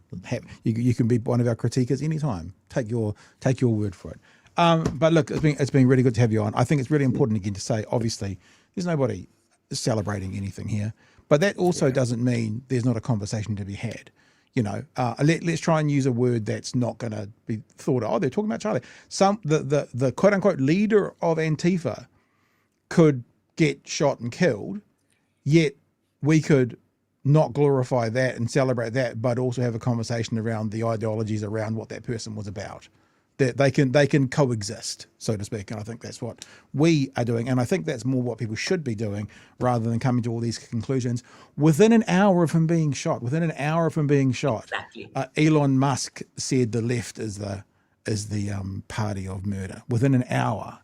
You can be one of our critiquers anytime. Take your word for it. But look, it's been really good to have you on. I think it's really important again to say, obviously, there's nobody celebrating anything here, but that also doesn't mean there's not a conversation to be had. You know, let's try and use a word that's not going to be thought, oh, they're talking about Charlie. The quote unquote leader of Antifa could get shot and killed, yet we could not glorify that and celebrate that, but also have a conversation around the ideologies around what that person was about. That they can coexist, so to speak. And I think that's what we are doing. And I think that's more what people should be doing rather than coming to all these conclusions. Within an hour of him being shot, Exactly. Elon Musk said the left is the party of murder. Within an hour,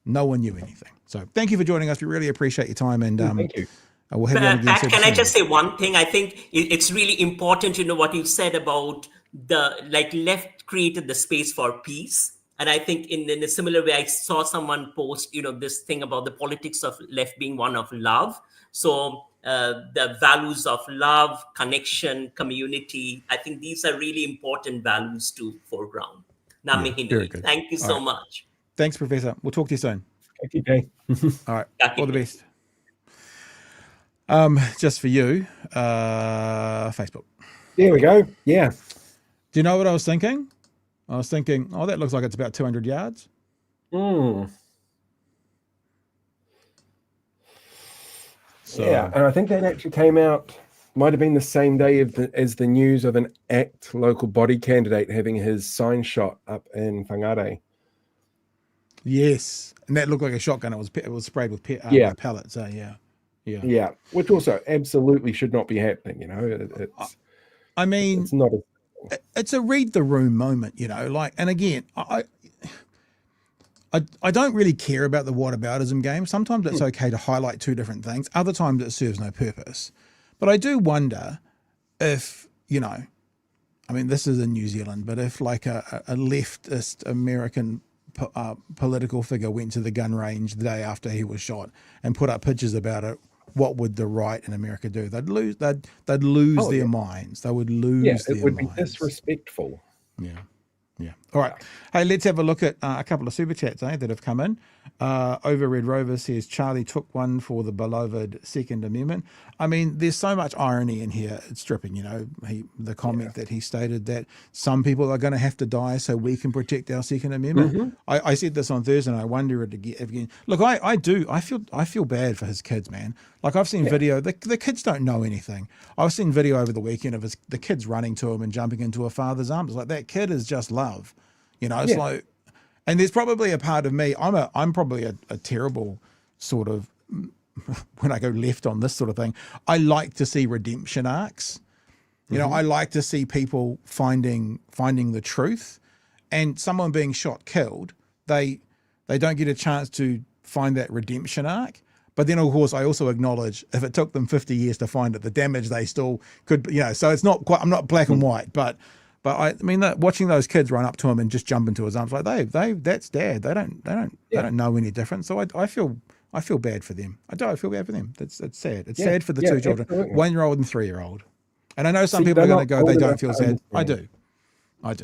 no one knew anything. So thank you for joining us. We really appreciate your time. And thank you. We'll have you on again. Pat, can I just say one thing? I think it's really important, what you said about the left created the space for peace. And I think in a similar way, I saw someone post, this thing about the politics of left being one of love. So the values of love, connection, community, I think these are really important values to foreground. Very good. Thank you so much. Thanks, Professor. We'll talk to you soon. Thank you, Jay. All right. All the best. Just for you, Facebook. There we go. Yeah. Do you know what I was thinking? I was thinking, oh, that looks like it's about 200 yards. So, So, yeah, and I think that actually came out, might have been the same day as the news of an ACT local body candidate having his sign shot up in Whangarei. Yes, and that looked like a shotgun. It was sprayed with pellets. Yeah. Which also absolutely should not be happening. It's not. It's a read the room moment. And again, I don't really care about the whataboutism game. Sometimes it's okay to highlight two different things. Other times it serves no purpose. But I do wonder if this is in New Zealand, but if like a leftist American political figure went to the gun range the day after he was shot and put up pictures about it, what would the right in America do? They'd lose their minds. They would lose their minds. It would be disrespectful. Yeah. All right. Hey, let's have a look at a couple of super chats that have come in. Over Red Rover says Charlie took one for the beloved Second Amendment. I mean, there's so much irony in here. It's dripping, the comment that he stated that some people are going to have to die so we can protect our Second Amendment. Mm-hmm. I said this on Thursday and I wonder it again. Look, I feel bad for his kids, man. Like I've seen video, the kids don't know anything. I've seen video over the weekend of the kids running to him and jumping into a father's arms. It's like that kid is just love. It's like, and there's probably a part of me, I'm probably a terrible sort of, when I go left on this sort of thing, I like to see redemption arcs. I like to see people finding the truth, and someone being shot, killed, they don't get a chance to find that redemption arc. But then, of course, I also acknowledge if it took them 50 years to find it, the damage they still could, so it's not quite, I'm not black and white, but I mean, watching those kids run up to him and just jump into his arms, like that's dad. They don't know any different. So I feel bad for them. I feel bad for them. It's sad. It's sad for the two children, absolutely. 1-year-old and 3-year-old. And I know some people are going to go, they don't feel sad. I do.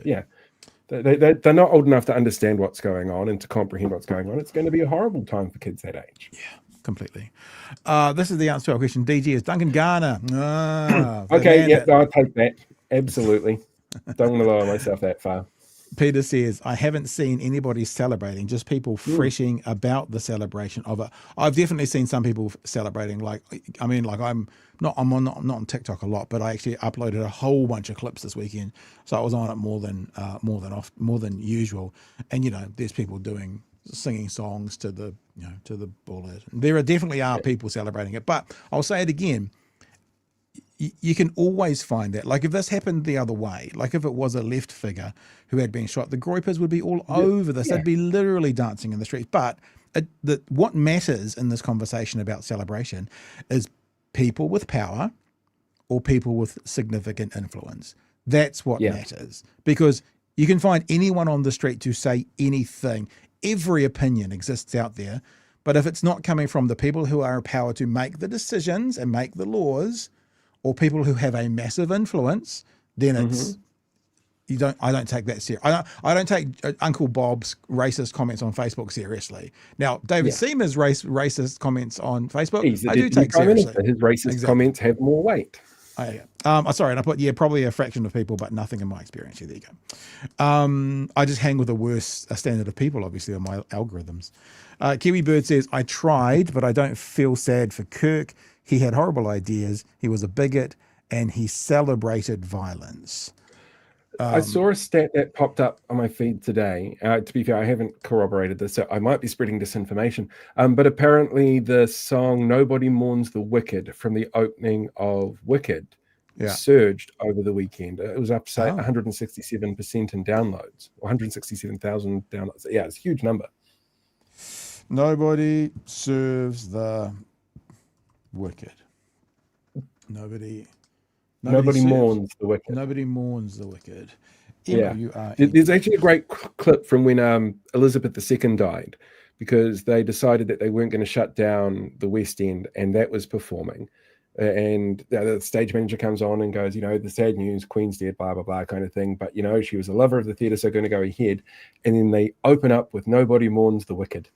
Yeah. They're not old enough to understand what's going on and to comprehend what's going on. It's going to be a horrible time for kids that age. Yeah, completely. This is the answer to our question. DG is Duncan Garner. Okay, I'll take that. Absolutely. Don't want to lower myself that far. Peter says, I haven't seen anybody celebrating, just people freshing about the celebration of it. I've definitely seen some people celebrating. I'm not on TikTok a lot, but I actually uploaded a whole bunch of clips this weekend. So I was on it more than usual. And, there's people singing songs to the bullet. There definitely are people celebrating it, but I'll say it again. You can always find that. Like if this happened the other way, like if it was a left figure who had been shot, the groypers would be all over this. They'd be literally dancing in the streets. But what matters in this conversation about celebration is people with power or people with significant influence. That's what matters, because you can find anyone on the street to say anything. Every opinion exists out there, but if it's not coming from the people who are in power to make the decisions and make the laws, or people who have a massive influence, then it's I don't take that serious. I don't take Uncle Bob's racist comments on Facebook seriously. Now, David Seamer's racist comments on Facebook, I do take seriously. His racist comments have more weight. Sorry, and I put probably a fraction of people, but nothing in my experience. There you go. I just hang with a worse standard of people, obviously, on my algorithms. Kiwi Bird says, I tried, but I don't feel sad for Kirk. He had horrible ideas. He was a bigot, and he celebrated violence. I saw a stat that popped up on my feed today. To be fair, I haven't corroborated this, so I might be spreading disinformation. But apparently the song Nobody Mourns the Wicked from the opening of Wicked surged over the weekend. It was up, say, 167% in downloads, 167,000 downloads. Yeah, it's a huge number. Nobody serves the wicked. Nobody mourns the wicked. Nobody mourns the wicked. There's actually a great clip from when Elizabeth II died, because they decided that they weren't going to shut down the West End, and that was performing. And the stage manager comes on and goes, the sad news, Queen's dead, blah, blah, blah, kind of thing. But, she was a lover of the theatre, so going to go ahead. And then they open up with Nobody Mourns the Wicked.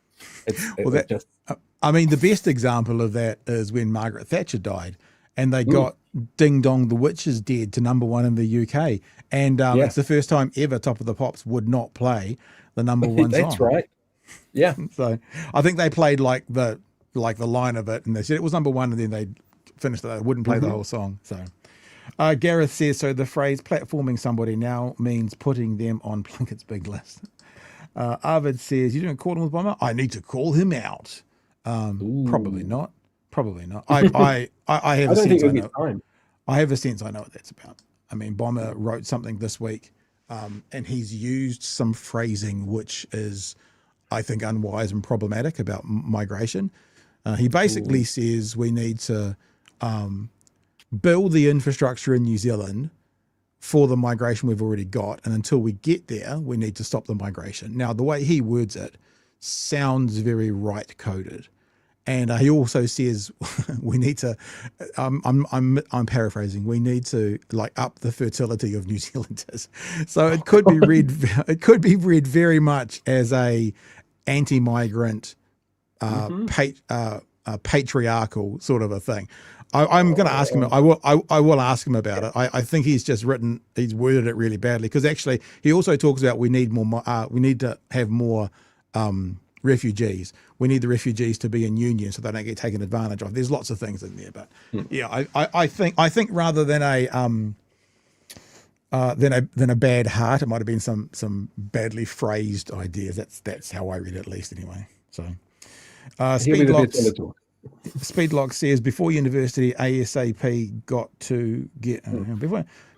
The best example of that is when Margaret Thatcher died, and they got Ding Dong the Witch is Dead to #1 in the UK. And it's the first time ever Top of the Pops would not play the #1 song. That's right. Yeah. So I think they played like the line of it, and they said it was #1, and then they finished it. They wouldn't play the whole song. So Gareth says, so the phrase platforming somebody now means putting them on Plunkett's big list. Arvid says, you didn't call him with Bomber? I need to call him out. Probably not. I have a sense I know. I have a sense I know what that's about. I mean, Bomber wrote something this week, and he's used some phrasing which is, I think, unwise and problematic about migration. He basically says we need to build the infrastructure in New Zealand for the migration we've already got, and until we get there, we need to stop the migration. Now, the way he words it sounds very right-coded. And he also says we need to. I'm paraphrasing. We need to up the fertility of New Zealanders. So it could be read. It could be read very much as a anti-migrant, patriarchal sort of a thing. I'm going to ask him. I will ask him about it. I think he's just written. He's worded it really badly, because actually he also talks about we need more. We need to have more. Refugees. We need the refugees to be in union so they don't get taken advantage of. There's lots of things in there, but I think rather than a bad heart, it might have been some badly phrased ideas. That's how I read it, at least anyway. So Speedlock says before university ASAP got to get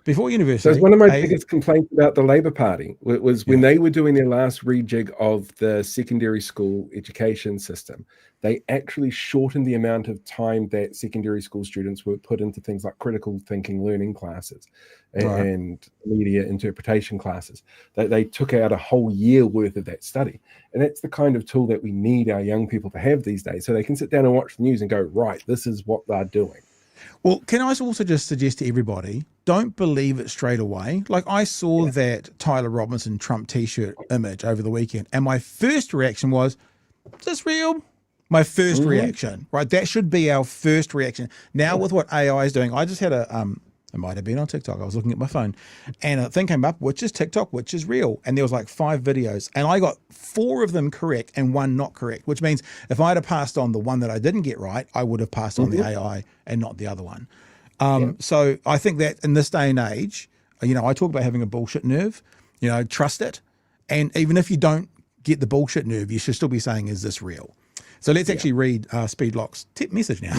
before university. So it's one of my biggest complaints about the Labour Party was when they were doing their last rejig of the secondary school education system, they actually shortened the amount of time that secondary school students were put into things like critical thinking learning classes and media interpretation classes. They took out a whole year worth of that study. And that's the kind of tool that we need our young people to have these days, so they can sit down and watch the news and go, right, this is what they're doing. Well, can I also just suggest to everybody, don't believe it straight away. Like, I saw that Tyler Robinson Trump t-shirt image over the weekend, and my first reaction was, is this real? My first reaction, right? That should be our first reaction. Now with what AI is doing, I just had it might have been on TikTok. I was looking at my phone and a thing came up, which is TikTok, which is real. And there was like 5 videos and I got 4 of them correct and 1 not correct, which means if I had passed on the one that I didn't get right, I would have passed on the AI and not the other one. So I think that in this day and age, I talk about having a bullshit nerve, trust it. And even if you don't get the bullshit nerve, you should still be saying, is this real? So let's actually read Speedlock's tip message now.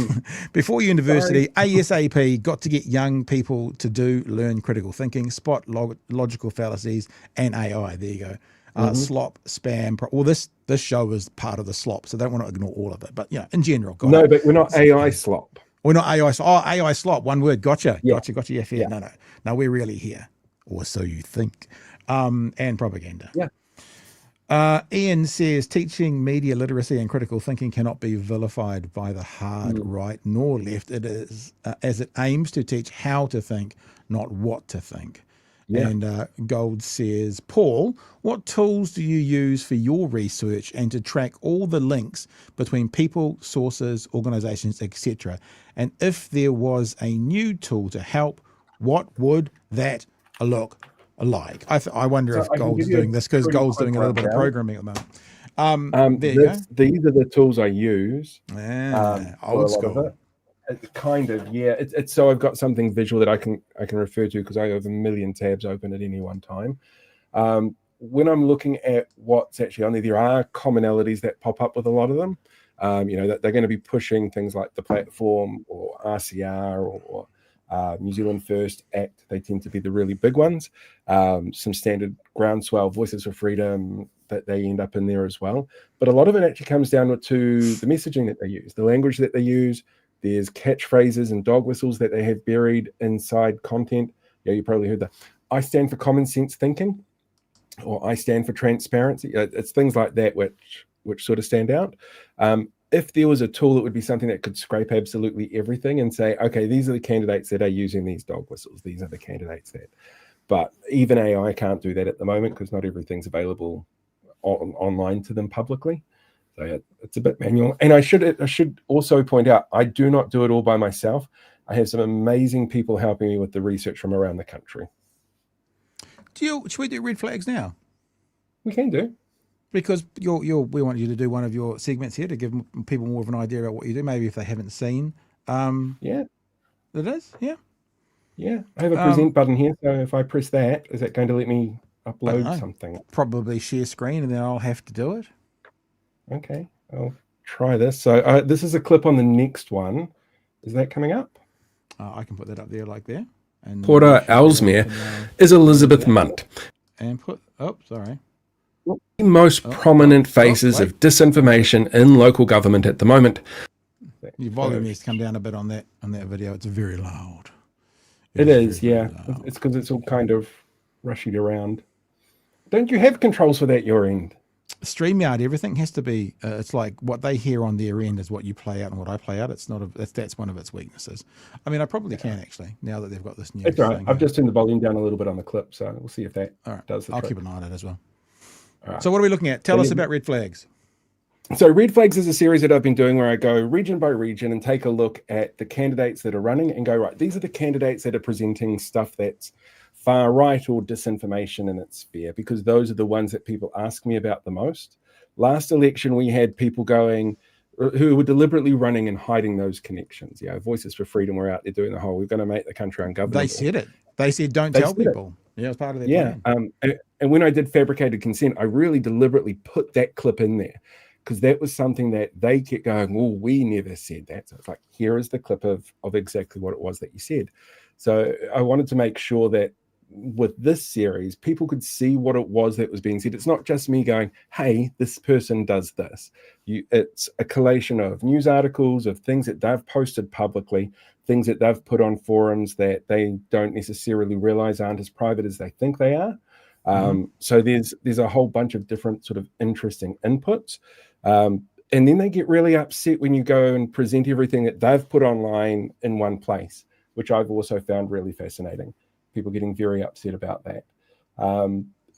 Before university, ASAP, got to get young people to learn critical thinking, spot logical fallacies, and AI. There you go. slop, spam. Well, this show is part of the slop, so I don't want to ignore all of it. But in general, but we're not AI slop. We're not AI. AI slop. One word. Gotcha. Yeah. Gotcha. Yeah, fair. Yeah. No. We're really here, or so you think. And propaganda. Yeah. Ian says teaching media literacy and critical thinking cannot be vilified by the hard right nor left. It is as it aims to teach how to think, not what to think. Yeah. And Gold says, Paul, what tools do you use for your research and to track all the links between people, sources, organizations, etc.? And if there was a new tool to help, what would that look like? I wonder if Gold's doing this because Gold's doing a little bit of programming at the moment. There you go. These are the tools I use. Old school. Kind of, yeah. It's so I've got something visual that I can refer to because I have a million tabs open at any one time. When I'm looking at what's actually on there are commonalities that pop up with a lot of them. That they're going to be pushing things like the platform or RCR or New Zealand First Act. They tend to be the really big ones. Some standard groundswell Voices for Freedom that they end up in there as well. But a lot of it actually comes down to the messaging that they use, the language that they use. There's catchphrases and dog whistles that they have buried inside content. You probably heard I stand for common sense thinking, or I stand for transparency. It's things like that which sort of stand out. If there was a tool, it would be something that could scrape absolutely everything and say, okay, these are the candidates that are using these dog whistles. These are the candidates that. But even AI can't do that at the moment because not everything's available online to them publicly. So it's a bit manual. And I should also point out, I do not do it all by myself. I have some amazing people helping me with the research from around the country. Should we do red flags now? We can do. Because we want you to do one of your segments here to give people more of an idea about what you do, maybe if they haven't seen. Yeah. It is? Yeah. Yeah. I have a present button here, so if I press that, is that going to let me upload something? Probably share screen, and then I'll have to do it. Okay, I'll try this. So this is a clip on the next one. Is that coming up? I can put that up there like there. And Porter Ellesmere is Elizabeth Munt. And sorry. The most prominent faces of disinformation in local government at the moment. Your volume needs to come down a bit on that video. It's very loud. It is, yeah. Loud. It's because it's all kind of rushing around. Don't you have controls for that your end? StreamYard, everything has to be. It's like what they hear on their end is what you play out and what I play out. It's not. That's one of its weaknesses. I mean, I probably can actually now that they've got this new. That's all right. I've just turned the volume down a little bit on the clip, so we'll see if that does the trick. I'll keep an eye on it as well. All right. So what are we looking at? Tell us about red flags. So red flags is a series that I've been doing where I go region by region and take a look at the candidates that are running and go, right, these are the candidates that are presenting stuff that's far right or disinformation in its sphere, because those are the ones that people ask me about the most. Last election, we had people who were deliberately running and hiding those connections. Voices for Freedom were out there doing the whole, we're going to make the country ungovernable. They said it. They said, don't tell people. Yeah, it's part of their plan. And when I did fabricated consent, I really deliberately put that clip in there because that was something that they kept going, well, we never said that. So it's like, here is the clip of exactly what it was that you said. So I wanted to make sure that with this series, people could see what it was that was being said. It's not just me going, hey, this person does this. It's a collation of news articles, of things that they've posted publicly, things that they've put on forums that they don't necessarily realize aren't as private as they think they are. So there's a whole bunch of different sort of interesting inputs. And then they get really upset when you go and present everything that they've put online in one place, which I've also found really fascinating. People getting very upset about that.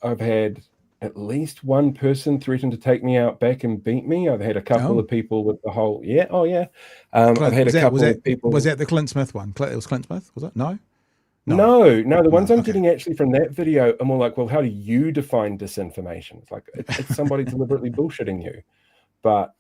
I've had at least one person threaten to take me out back and beat me. I've had a couple of people with the whole, I've had a couple of people. Was that the Clint Smith one? It was Clint Smith, was it? No. The ones I'm getting actually from that video are more like, well, how do you define disinformation? It's like, it's somebody deliberately bullshitting you. But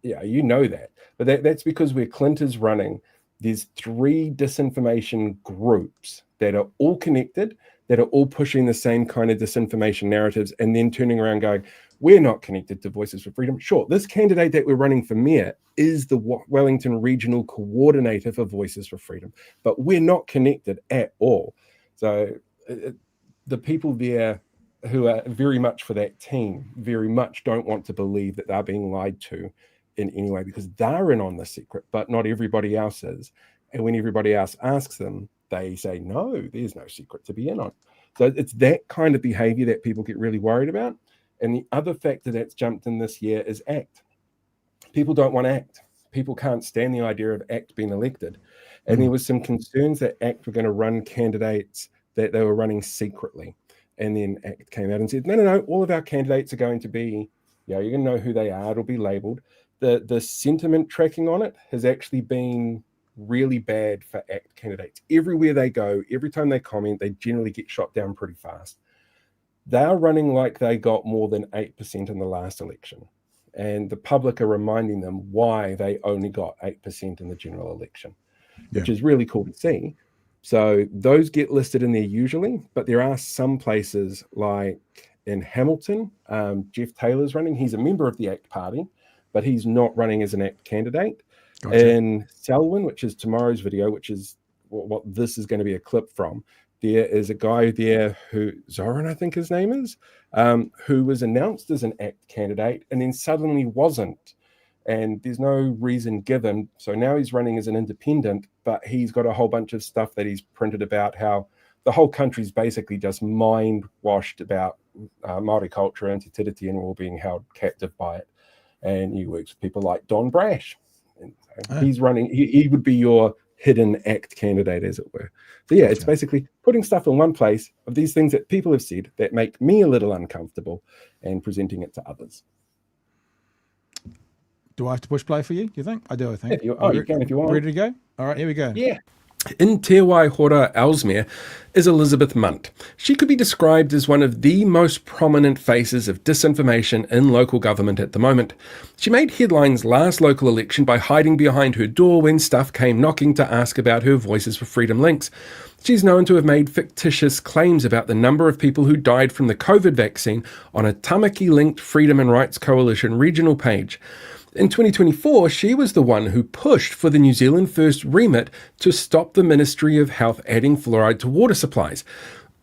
yeah, you know that. But that's because where Clint is running, there's 3 disinformation groups that are all connected, that are all pushing the same kind of disinformation narratives, and then turning around going, we're not connected to Voices for Freedom. Sure, this candidate that we're running for mayor is the Wellington Regional Coordinator for Voices for Freedom, but we're not connected at all. So the people there who are very much for that team very much don't want to believe that they're being lied to in any way, because they're in on the secret, but not everybody else is. And when everybody else asks them, they say, no, there's no secret to be in on. So it's that kind of behavior that people get really worried about. And the other factor that's jumped in this year is ACT. People don't want ACT. People can't stand the idea of ACT being elected. And there was some concerns that ACT were going to run candidates that they were running secretly. And then ACT came out and said, no, all of our candidates are going to be, you're going to know who they are. It'll be labeled. The sentiment tracking on it has actually been really bad for ACT candidates. Everywhere they go, every time they comment, they generally get shot down pretty fast. They're running like they got more than 8% in the last election. And the public are reminding them why they only got 8% in the general election, which is really cool to see. So those get listed in there usually, but there are some places like in Hamilton, Jeff Taylor's running. He's a member of the ACT party, but he's not running as an ACT candidate. Gotcha. In Selwyn, which is tomorrow's video, which is what this is going to be a clip from, there is a guy there who, Zoran, I think his name is, who was announced as an ACT candidate and then suddenly wasn't. And there's no reason given. So now he's running as an independent, but he's got a whole bunch of stuff that he's printed about how the whole country's basically just mind-washed about Māori culture and Te Tiriti, and we're all being held captive by it. And he works with people like Don Brash. And so he's running, he would be your hidden ACT candidate, as it were. So yeah, it's basically putting stuff in one place of these things that people have said that make me a little uncomfortable and presenting it to others. Do I have to push play for you, do you think? I do, I think. You can if you want. Ready to go? All right, here we go. Yeah. In Te Waihora, Ellesmere, is Elizabeth Munt. She could be described as one of the most prominent faces of disinformation in local government at the moment. She made headlines last local election by hiding behind her door when staff came knocking to ask about her Voices for Freedom links. She's known to have made fictitious claims about the number of people who died from the COVID vaccine on a Tamaki-linked Freedom and Rights Coalition regional page. In 2024, she was the one who pushed for the New Zealand First remit to stop the Ministry of Health adding fluoride to water supplies,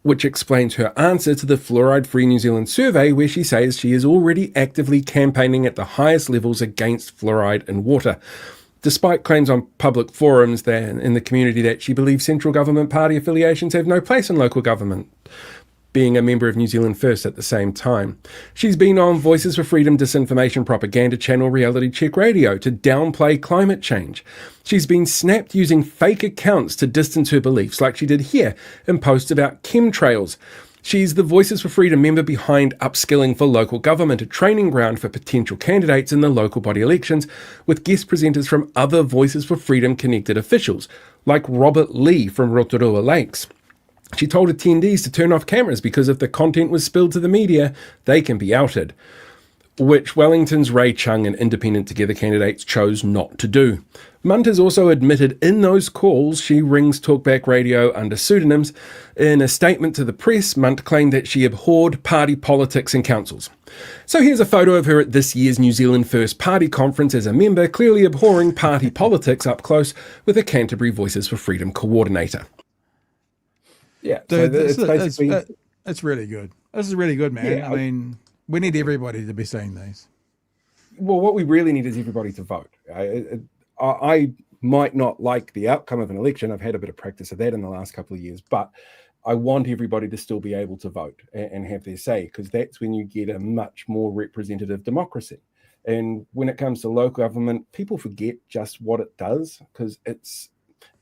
which explains her answer to the Fluoride Free New Zealand survey, where she says she is already actively campaigning at the highest levels against fluoride in water, despite claims on public forums in the community that she believes central government party affiliations have no place in local government, being a member of New Zealand First at the same time. She's been on Voices for Freedom disinformation propaganda channel Reality Check Radio to downplay climate change. She's been snapped using fake accounts to distance her beliefs, like she did here in posts about chemtrails. She's the Voices for Freedom member behind Upskilling for Local Government, a training ground for potential candidates in the local body elections, with guest presenters from other Voices for Freedom connected officials, like Robert Lee from Rotorua Lakes. She told attendees to turn off cameras because if the content was spilled to the media, they can be outed, which Wellington's Ray Chung and Independent Together candidates chose not to do. Munt has also admitted in those calls she rings talkback radio under pseudonyms. In a statement to the press, Munt claimed that she abhorred party politics and councils. So here's a photo of her at this year's New Zealand First Party conference as a member, clearly abhorring party politics up close with a Canterbury Voices for Freedom coordinator. Yeah, dude, it's really good. This is really good, man. I mean, we need everybody to be seeing these. Well, what we really need is everybody to vote. I might not like the outcome of an election. I've had a bit of practice of that in the last couple of years, but I want everybody to still be able to vote and have their say, because that's when you get a much more representative democracy. And when it comes to local government, people forget just what it does, because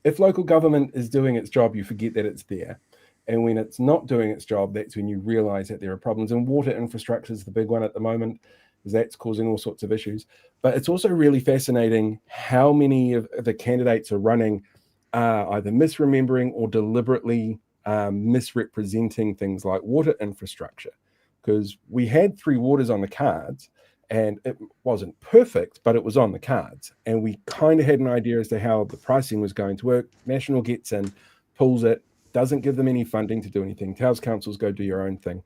if local government is doing its job, you forget that it's there. And when it's not doing its job, that's when you realize that there are problems. And water infrastructure is the big one at the moment, because that's causing all sorts of issues. But it's also really fascinating how many of the candidates are running either misremembering or deliberately misrepresenting things like water infrastructure. Because we had 3 waters on the cards, and it wasn't perfect, but it was on the cards. And we kind of had an idea as to how the pricing was going to work. National gets in, pulls it, doesn't give them any funding to do anything, tells councils go do your own thing.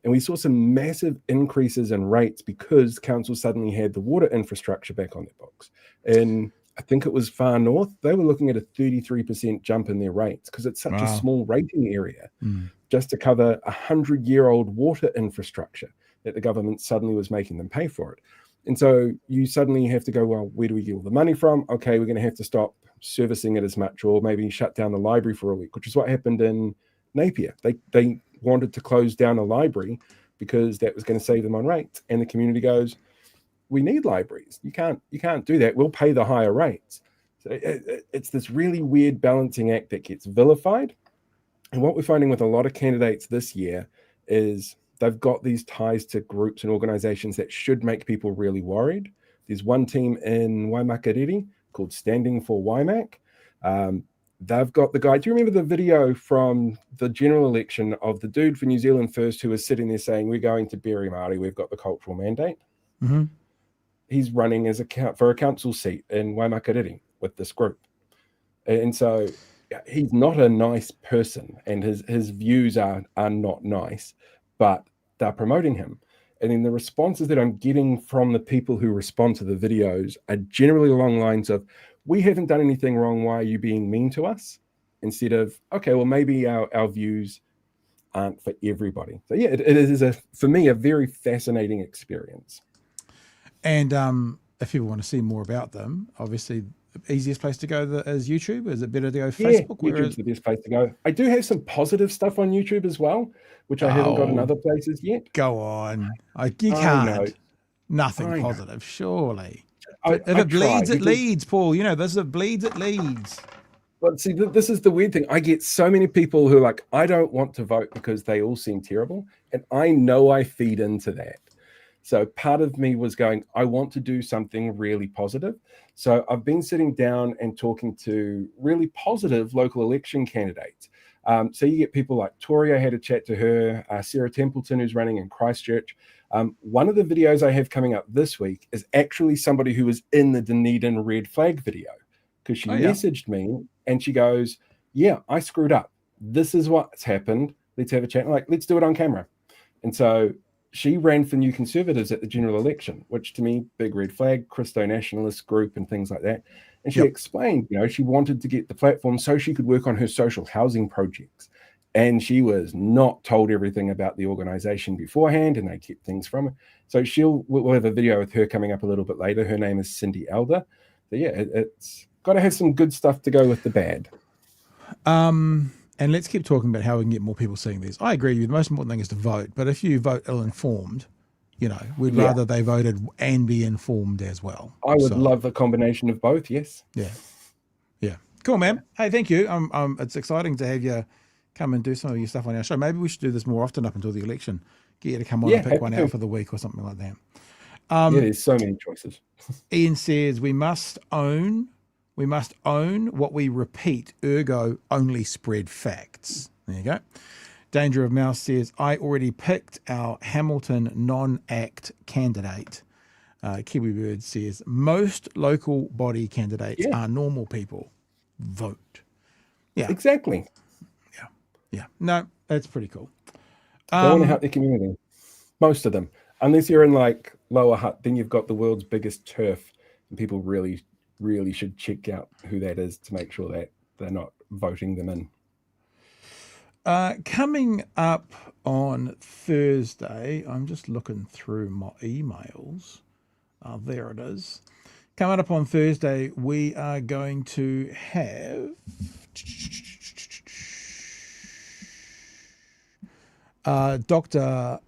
And we saw some massive increases in rates because councils suddenly had the water infrastructure back on their books. In I think it was far north, they were looking at a 33% jump in their rates because it's such a small rating area just to cover 100-year-old water infrastructure that the government suddenly was making them pay for it. And so you suddenly have to go, well, where do we get all the money from? Okay, we're going to have to stop servicing it as much, or maybe shut down the library for a week, which is what happened in Napier. They wanted to close down a library because that was going to save them on rates. And the community goes, we need libraries. You can't do that. We'll pay the higher rates. So it's this really weird balancing act that gets vilified. And what we're finding with a lot of candidates this year is they've got these ties to groups and organizations that should make people really worried. There's one team in Waimakariri called Standing for Waimak. They've got the guy. Do you remember the video from the general election of the dude for New Zealand First who was sitting there saying, we're going to bury Māori, we've got the cultural mandate? Mm-hmm. He's running as for a council seat in Waimakariri with this group. And so he's not a nice person, and his views are not nice, but they're promoting him. And then the responses that I'm getting from the people who respond to the videos are generally along the lines of, we haven't done anything wrong, why are you being mean to us? Instead of, okay, well, maybe our views aren't for everybody. So yeah, it is, for me, a very fascinating experience. And if people want to see more about them, obviously the easiest place to go is YouTube. Is it better to go Facebook? Yeah, YouTube's the best place to go. I do have some positive stuff on YouTube as well, which I haven't got in other places yet. Go on. You can't. Nothing positive, surely. If it bleeds, it leads, Paul. You know, this it bleeds, it leads. But see, this is the weird thing. I get so many people who are like, I don't want to vote because they all seem terrible. And I know I feed into that. So part of me was going, I want to do something really positive. So I've been sitting down and talking to really positive local election candidates. So you get people like Tori, I had a chat to her, Sarah Templeton, who's running in Christchurch. One of the videos I have coming up this week is actually somebody who was in the Dunedin red flag video, because she messaged me and she goes, yeah, I screwed up. This is what's happened. Let's have a chat. I'm like, let's do it on camera. And so she ran for New Conservatives at the general election, which to me, big red flag, Christo nationalist group and things like that. And she explained, she wanted to get the platform so she could work on her social housing projects. And she was not told everything about the organization beforehand, and they kept things from her. So we'll have a video with her coming up a little bit later. Her name is Cindy Elder. So yeah, it's got to have some good stuff to go with the bad. And let's keep talking about how we can get more people seeing these. I agree with you. The most important thing is to vote. But if you vote ill-informed, we'd rather they voted and be informed as well. I would love a combination of both, yes. Yeah. Yeah. Cool, man. Hey, thank you. It's exciting to have you come and do some of your stuff on our show. Maybe we should do this more often up until the election. Get you to come on and pick one out for the week or something like that. There's so many choices. Ian says, we must own what we repeat, ergo only spread facts. There you go. Danger of Mouse says, I already picked our Hamilton non-act candidate. Kiwi Bird says, most local body candidates are normal people. Vote. Yeah. Exactly. Yeah. No, that's pretty cool. They want to help the community. Most of them. Unless you're in like Lower Hutt, then you've got the world's biggest turf, and people really should check out who that is to make sure that they're not voting them in. Coming up on Thursday, I'm just looking through my emails. There it is. Coming up on Thursday, we are going to have Dr.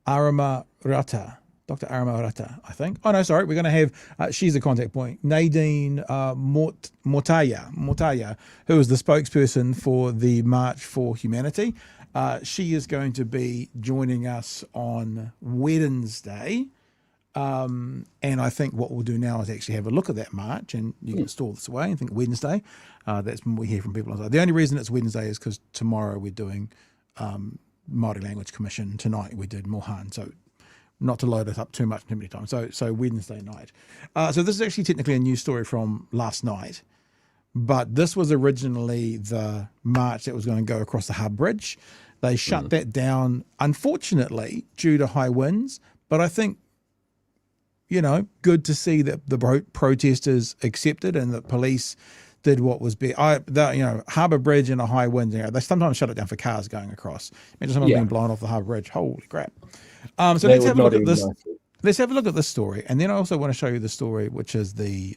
Arama Rata. Dr. Arama Rata, I think. Oh, no, sorry. We're going to have, she's a contact point, Nadine Mortaya, who is the spokesperson for the March for Humanity. She is going to be joining us on Wednesday. And I think what we'll do now is actually have a look at that march, and you can store this away and think Wednesday. That's when we hear from people. The only reason it's Wednesday is because tomorrow we're doing Māori Language Commission. Tonight we did Mohan, so not to load it up too many times. So Wednesday night. So this is actually technically a news story from last night, but this was originally the march that was going to go across the Hub Bridge. They shut that down, unfortunately, due to high winds. But I think, good to see that the protesters accepted and that police did what was best. Harbour Bridge in a high wind, they sometimes shut it down for cars going across. Imagine someone being blown off the Harbour Bridge. Holy crap. So let's have a look at this. Let's have a look at this story. And then I also want to show you the story, which is the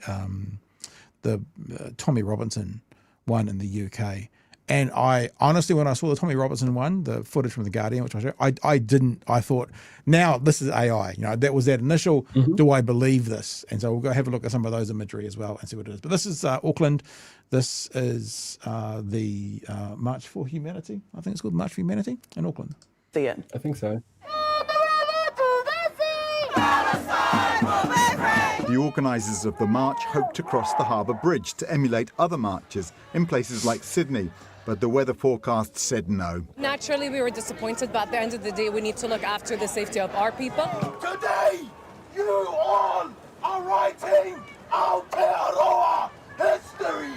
Tommy Robinson one in the UK. And I honestly, when I saw the Tommy Robinson one, the footage from The Guardian, which I thought, now this is AI. That was that initial, do I believe this? And so we'll go have a look at some of those imagery as well and see what it is. But this is Auckland. This is the March for Humanity. I think it's called March for Humanity in Auckland. I think so. The organisers of the march hoped to cross the Harbour Bridge to emulate other marches in places like Sydney, but the weather forecast said no. Naturally, we were disappointed, but at the end of the day, we need to look after the safety of our people. Today, you all are writing Aotearoa history!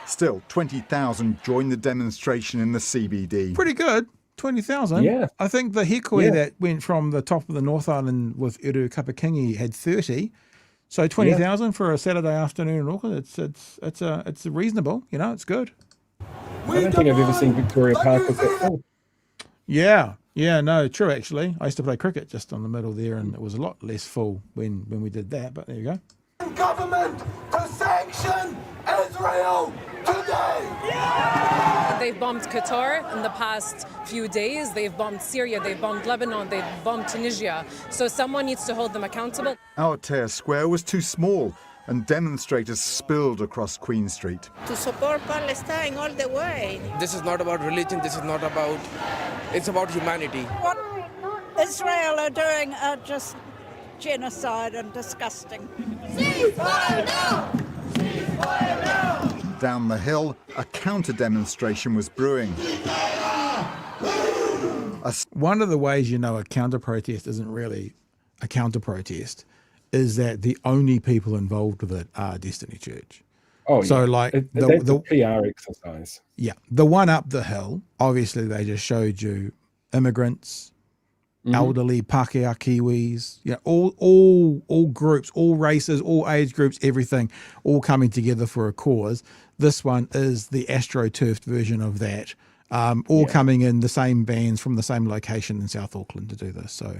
Still, 20,000 joined the demonstration in the CBD. Pretty good. 20,000. Yeah. I think the Hikoi that went from the top of the North Island with Uru Kapakingi had 30. So 20,000 for a Saturday afternoon in Auckland, it's reasonable. It's good. I don't think I've ever seen Victoria Park with that full. Yeah, no, true actually. I used to play cricket just on the middle there, and it was a lot less full when we did that. But there you go. Government to sanction Israel today! They've bombed Qatar in the past few days. They've bombed Syria. They've bombed Lebanon. They've bombed Tunisia. So someone needs to hold them accountable. Aotea Square was too small, and demonstrators spilled across Queen Street. To support Palestine all the way. This is not about religion. It's about humanity. What Israel are doing are just genocide and disgusting. Ceasefire now! Ceasefire now! Down the hill, a counter-demonstration was brewing. One of the ways a counter-protest isn't really a counter-protest is that the only people involved with it are Destiny Church. Oh, so the PR exercise. Yeah, the one up the hill, obviously they just showed you immigrants, elderly, Pākehā Kiwis, all groups, all races, all age groups, everything, all coming together for a cause. This one is the astroturfed version of that, coming in the same bands from the same location in South Auckland to do this. So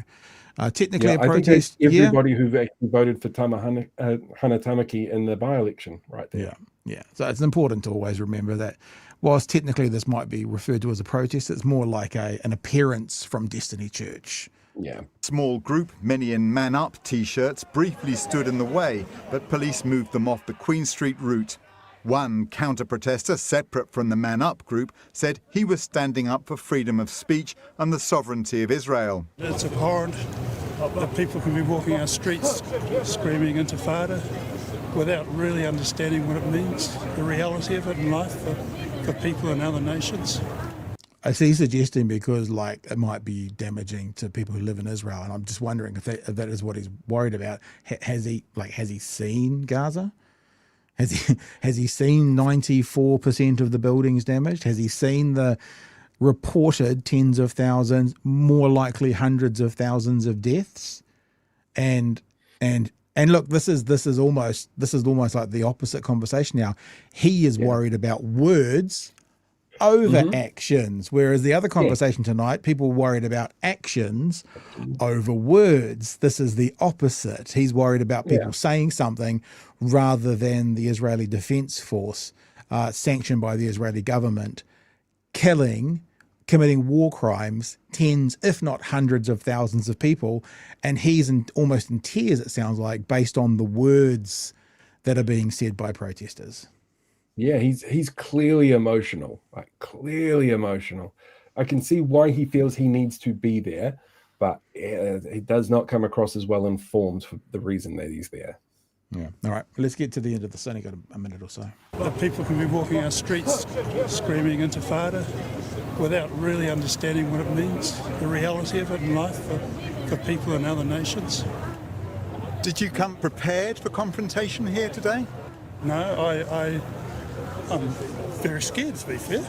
technically a protest. I think everybody who actually voted for Hana Tamaki in the by-election right there. Yeah. So it's important to always remember that whilst technically this might be referred to as a protest, it's more like an appearance from Destiny Church. Yeah. Small group, many in Man Up T-shirts, briefly stood in the way, but police moved them off the Queen Street route. One counter-protester, separate from the Man Up group, said he was standing up for freedom of speech and the sovereignty of Israel. It's abhorrent that people can be walking our streets screaming intifada without really understanding what it means, the reality of it in life for people in other nations. I see suggesting because it might be damaging to people who live in Israel, and I'm just wondering if that is what he's worried about. Has he seen Gaza? Has he seen 94% of the buildings damaged? Has he seen the reported tens of thousands, more likely hundreds of thousands of deaths? And look, this is almost like the opposite conversation now. He is worried about words over actions, whereas the other conversation tonight, people worried about actions over words. This is the opposite. He's worried about people saying something rather than the Israeli Defense Force, sanctioned by the Israeli government, committing war crimes, tens, if not hundreds of thousands of people. And he's almost in tears, it sounds like, based on the words that are being said by protesters. Yeah, he's clearly emotional, clearly emotional. I can see why he feels he needs to be there, but he does not come across as well informed for the reason that he's there. Yeah. All right, let's get to the end of this. Only got a minute or so. That people can be walking our streets screaming intifada without really understanding what it means, the reality of it in life for people in other nations. Did you come prepared for confrontation here today? No, I'm very scared, to be fair.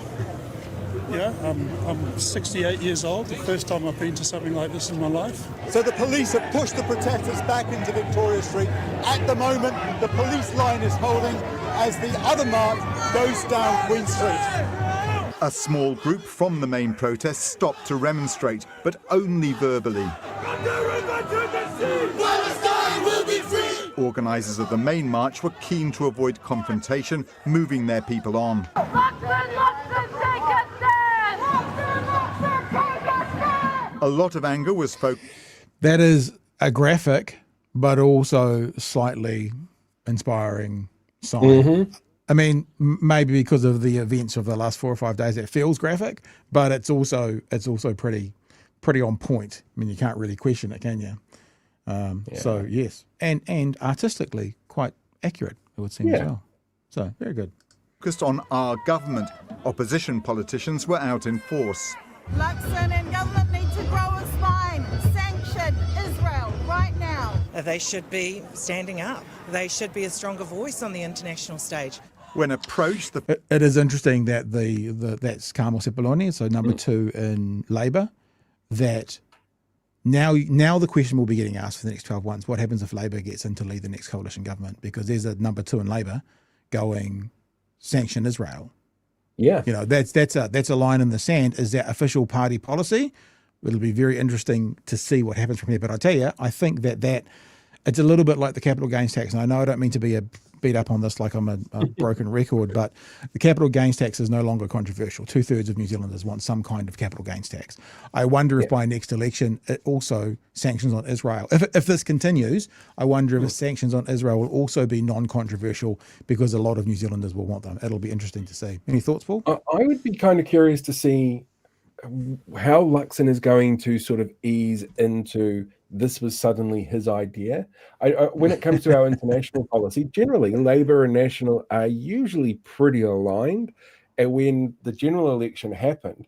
I'm 68 years old, the first time I've been to something like this in my life. So the police have pushed the protesters back into Victoria Street. At the moment, the police line is holding as the other march goes down Queen Street. A small group from the main protest stopped to remonstrate, but only verbally. Palestine will be free! Organisers of the main march were keen to avoid confrontation, moving their people on. A lot of anger was spoken. That is a graphic, but also slightly inspiring sign. I mean, maybe because of the events of the last 4 or 5 days, it feels graphic, but it's also pretty on point. I mean, you can't really question it, can you? So yes, and artistically quite accurate, it would seem as well. So very good. Focused on our government, opposition politicians were out in force. Luxon and government need to grow a spine. Sanction Israel right now. They should be standing up. They should be a stronger voice on the international stage. When approached, it is interesting that that's Carmel Sepuloni, so number 2 in Labor, that now the question will be getting asked for the next 12 months, what happens if Labor gets in to lead the next coalition government? Because there's a number 2 in Labor going, sanction Israel. Yeah. You know, that's a line in the sand. Is that official party policy? It'll be very interesting to see what happens from here. But I tell you, I think that it's a little bit like the capital gains tax. And I know I don't mean to be beat up on this like I'm a broken record, but the capital gains tax is no longer controversial. 2/3 of New Zealanders want some kind of capital gains tax. I wonder if by next election it also sanctions on Israel. If this continues, I wonder if sanctions on Israel will also be non-controversial because a lot of New Zealanders will want them. It'll be interesting to see. Any thoughts, Paul? I would be kind of curious to see how Luxon is going to sort of ease into this was suddenly his idea. When it comes to our international policy, generally Labour and National are usually pretty aligned. And when the general election happened,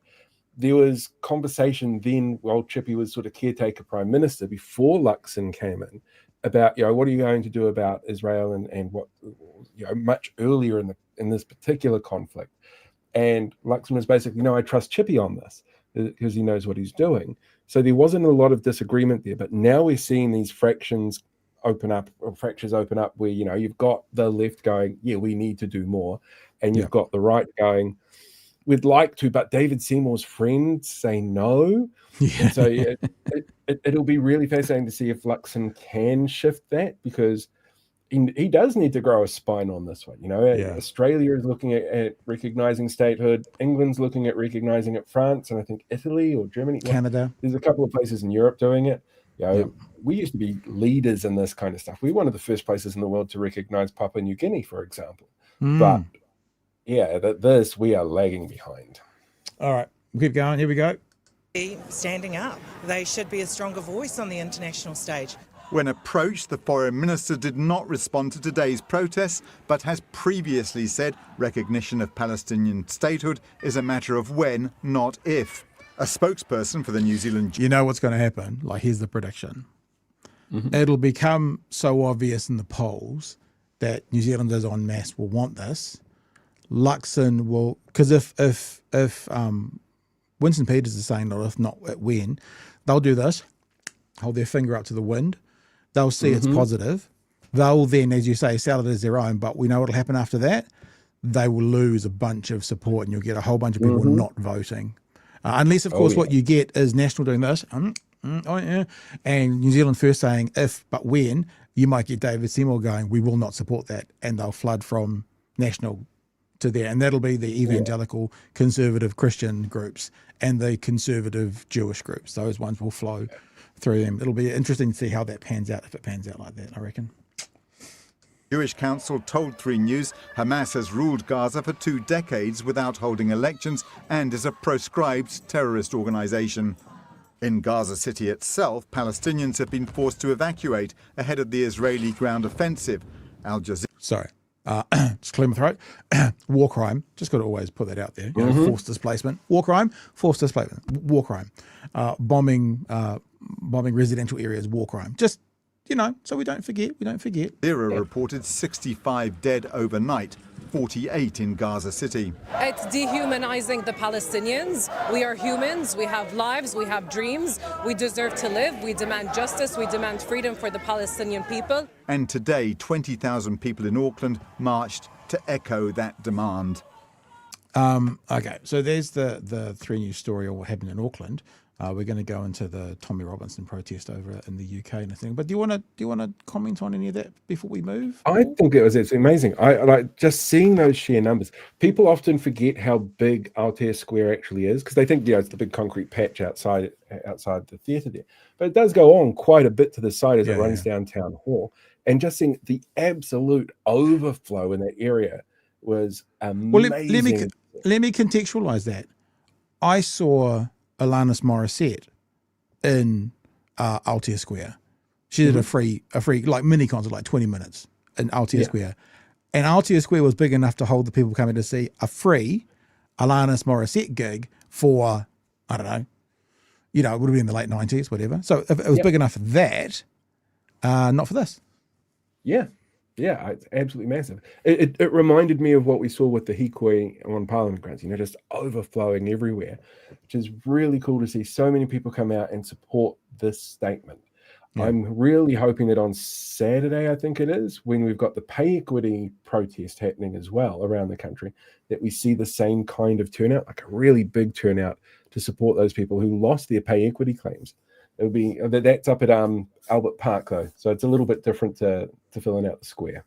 there was conversation then while Chewie was sort of caretaker prime minister before Luxon came in about, what are you going to do about Israel and what, much earlier in this particular conflict. And Luxon was basically, no, I trust Chewie on this because he knows what he's doing. So there wasn't a lot of disagreement there, but now we're seeing these fractures open up where, you've got the left going, we need to do more. And you've got the right going, we'd like to, but David Seymour's friends say no. And so it'll be really fascinating to see if Luxon can shift that, because he does need to grow a spine on this one. Australia is looking at recognizing statehood. England's looking at recognizing it. France, and I think Italy or Germany. Canada. There's a couple of places in Europe doing it. We used to be leaders in this kind of stuff. We're one of the first places in the world to recognize Papua New Guinea, for example. But we are lagging behind. All right, we'll keep going. Here we go. Standing up. They should be a stronger voice on the international stage. When approached, the foreign minister did not respond to today's protests, but has previously said recognition of Palestinian statehood is a matter of when, not if. A spokesperson for the New Zealand... You know what's going to happen? Here's the prediction. It'll become so obvious in the polls that New Zealanders en masse will want this. Luxon will... Because if Winston Peters is saying, if not when, they'll do this, hold their finger up to the wind. They'll see it's positive. They'll then, as you say, sell it as their own. But we know what'll happen after that. They will lose a bunch of support, and you'll get a whole bunch of people not voting. Unless, of course, what you get is National doing this, and New Zealand First saying if, but when, you might get David Seymour going, we will not support that, and they'll flood from National to there. And that'll be the evangelical, conservative Christian groups and the conservative Jewish groups. Those ones will flow through them. It'll be interesting to see how that pans out, if it pans out like that, I reckon. Jewish Council told 3 News Hamas has ruled Gaza for 2 decades without holding elections and is a proscribed terrorist organisation. In Gaza City itself, Palestinians have been forced to evacuate ahead of the Israeli ground offensive. Al Jazeera... Sorry. Just clear my throat. War crime. Just got to always put that out there. Forced displacement. War crime. Forced displacement. War crime. Bombing residential areas. War crime. Just, so we don't forget. Zero reported 65 dead overnight. 48 in Gaza City. It's dehumanizing the Palestinians. We are humans, we have lives, we have dreams, we deserve to live, we demand justice, we demand freedom for the Palestinian people. And today, 20,000 people in Auckland marched to echo that demand. Okay, so there's the 3 News story of what happened in Auckland. We're going to go into the Tommy Robinson protest over in the UK and everything. But do you want to comment on any of that before we move? I think it's amazing. I like just seeing those sheer numbers. People often forget how big Aotea Square actually is because they think it's the big concrete patch outside the theatre there. But it does go on quite a bit to the side as it runs down Town Hall. And just seeing the absolute overflow in that area was amazing. Well, let me contextualise that. I saw Alanis Morissette in Aotea Square. She did a free like mini concert, like 20 minutes in Aotea Square. And Aotea Square was big enough to hold the people coming to see a free Alanis Morissette gig for, I don't know, it would have been in the late 90s, whatever. So if it was big enough for that, not for this. Yeah, it's absolutely massive. It reminded me of what we saw with the Hikoi on Parliament grounds, just overflowing everywhere, which is really cool to see so many people come out and support this statement. Yeah. I'm really hoping that on Saturday, I think it is, when we've got the pay equity protest happening as well around the country, that we see the same kind of turnout, like a really big turnout to support those people who lost their pay equity claims. It'll be that's up at Albert Park though, so it's a little bit different to filling out the square.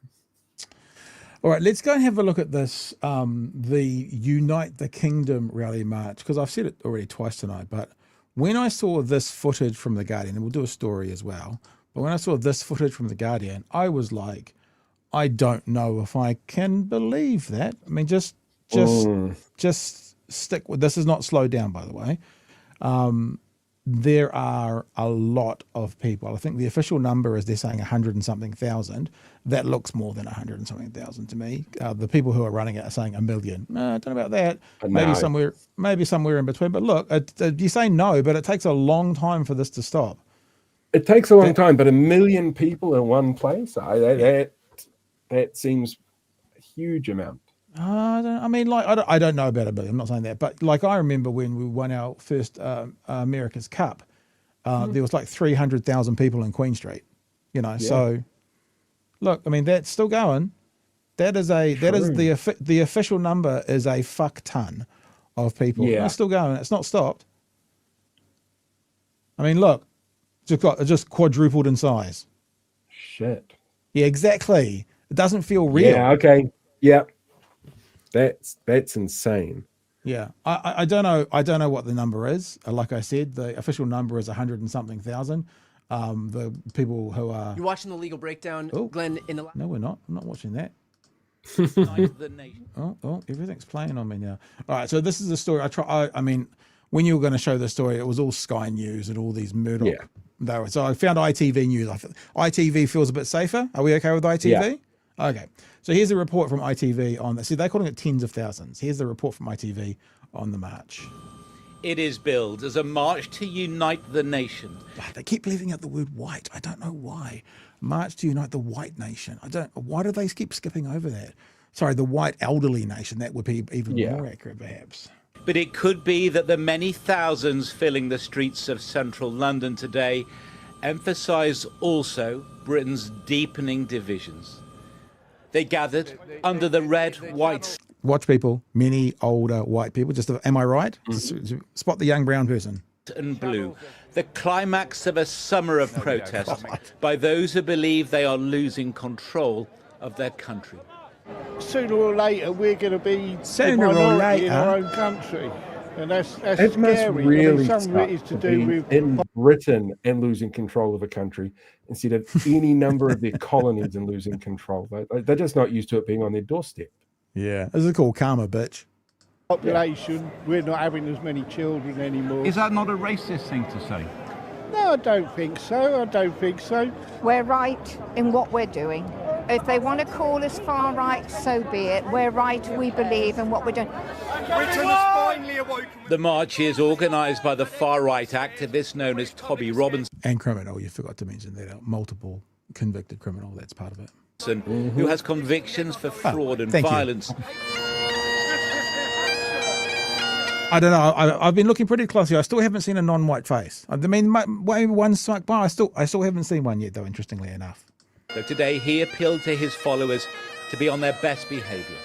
All right, let's go and have a look at this, the Unite the Kingdom rally march, because I've said it already twice tonight, but when I saw this footage from The Guardian, and we'll do a story as well, but when I saw this footage from The Guardian, I was like, I don't know if I can believe that. I mean, just stick with, this is not slowed down, by the way. There are a lot of people. I think the official number is they're saying 100 and something thousand. That looks more than 100 and something thousand to me. The people who are running it are saying 1 million. I don't know about that. Maybe somewhere in between. But look, you say no, but it takes a long time for this to stop. It takes a long time, but 1 million people in one place, that seems a huge amount. I don't know about 1 million. I'm not saying that, but like I remember when we won our first America's Cup, there was like 300,000 people in Queen Street. So look, I mean that's still going. That is the official number is a fuck ton of people. Yeah, it's still going. It's not stopped. I mean, look, just quadrupled in size. Shit. Yeah, exactly. It doesn't feel real. Yeah. Okay. Yep. That's insane. Yeah, I don't know what the number is. Like I said, the official number is 100 and something thousand. The people who are you're watching the legal breakdown, Glenn. No, we're not. I'm not watching that. Oh, everything's playing on me now. All right, so this is the story. I mean, when you were going to show the story, it was all Sky News and all these Murdoch. Yeah. So I found ITV News. ITV feels a bit safer. Are we okay with ITV? Yeah. Okay, so here's a report from ITV on this. See, they're calling it tens of thousands. Here's the report from ITV on the march. It is billed as a march to unite the nation. They keep leaving out the word white. I don't know why. March to unite the white nation. Why do they keep skipping over that? Sorry, the white elderly nation. That would be even more accurate, perhaps. But it could be that the many thousands filling the streets of central London today emphasise also Britain's deepening divisions. They gathered under the red-white... Watch, people, many older white people. Am I right? Spot the young brown person. And blue, the climax of a summer of protest by those who believe they are losing control of their country. Sooner or later, we're going to be the minority in our own country. And that's it scary. Must really some of it is to do with in Britain and losing control of a country instead of any number of their colonies and losing control. They're just not used to it being on their doorstep. Yeah, this is called karma, bitch. Population, we're not having as many children anymore. Is that not a racist thing to say? No, I don't think so. We're right in what we're doing. If they want to call us far right, so be it. We're right, we believe in what we're doing. Britain has finally awoken. The march is organised by the far-right activist known as Tommy Robinson. And criminal, you forgot to mention that. Multiple convicted criminal, that's part of it. who has convictions for fraud and thank you. violence. I don't know. I've been looking pretty closely. I still haven't seen a non-white face. I mean, maybe one struck by. I still haven't seen one yet, though. Interestingly enough. So today he appealed to his followers to be on their best behaviour.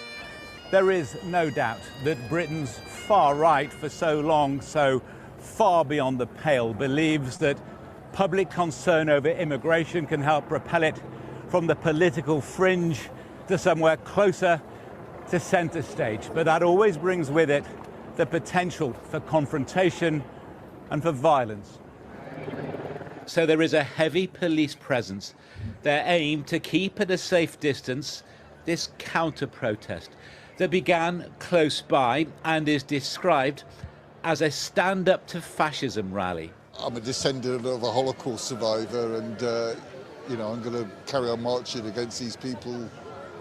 There is no doubt that Britain's far right, for so long, so far beyond the pale, believes that public concern over immigration can help propel it from the political fringe to somewhere closer to centre stage. But that always brings with it the potential for confrontation and for violence. So there is a heavy police presence. Their aim to keep at a safe distance this counter-protest that began close by and is described as a stand-up to fascism rally. I'm a descendant of a Holocaust survivor, and I'm going to carry on marching against these people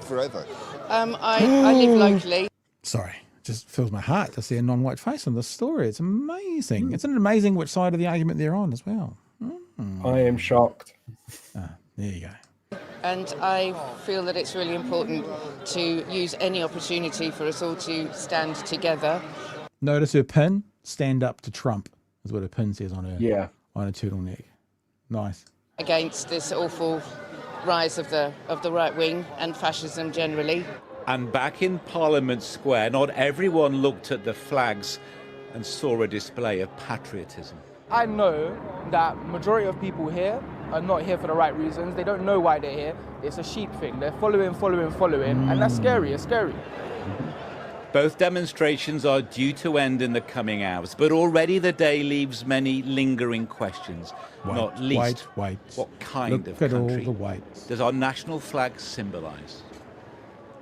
forever. I live locally. Sorry, it just fills my heart to see a non-white face on this story. It's amazing. It's amazing which side of the argument they're on as well. I am shocked. There you go. And I feel that it's really important to use any opportunity for us all to stand together. Notice her pin, stand up to Trump, is what her pin says on her, on her turtleneck. Nice. Against this awful rise of the right wing and fascism generally. And back in Parliament Square, not everyone looked at the flags and saw a display of patriotism. I know that majority of people here are not here for the right reasons. They don't know why they're here. It's a sheep thing. They're following, and that's scary. It's scary. Both demonstrations are due to end in the coming hours, but already the day leaves many lingering questions, not least what kind of country does our national flag symbolise?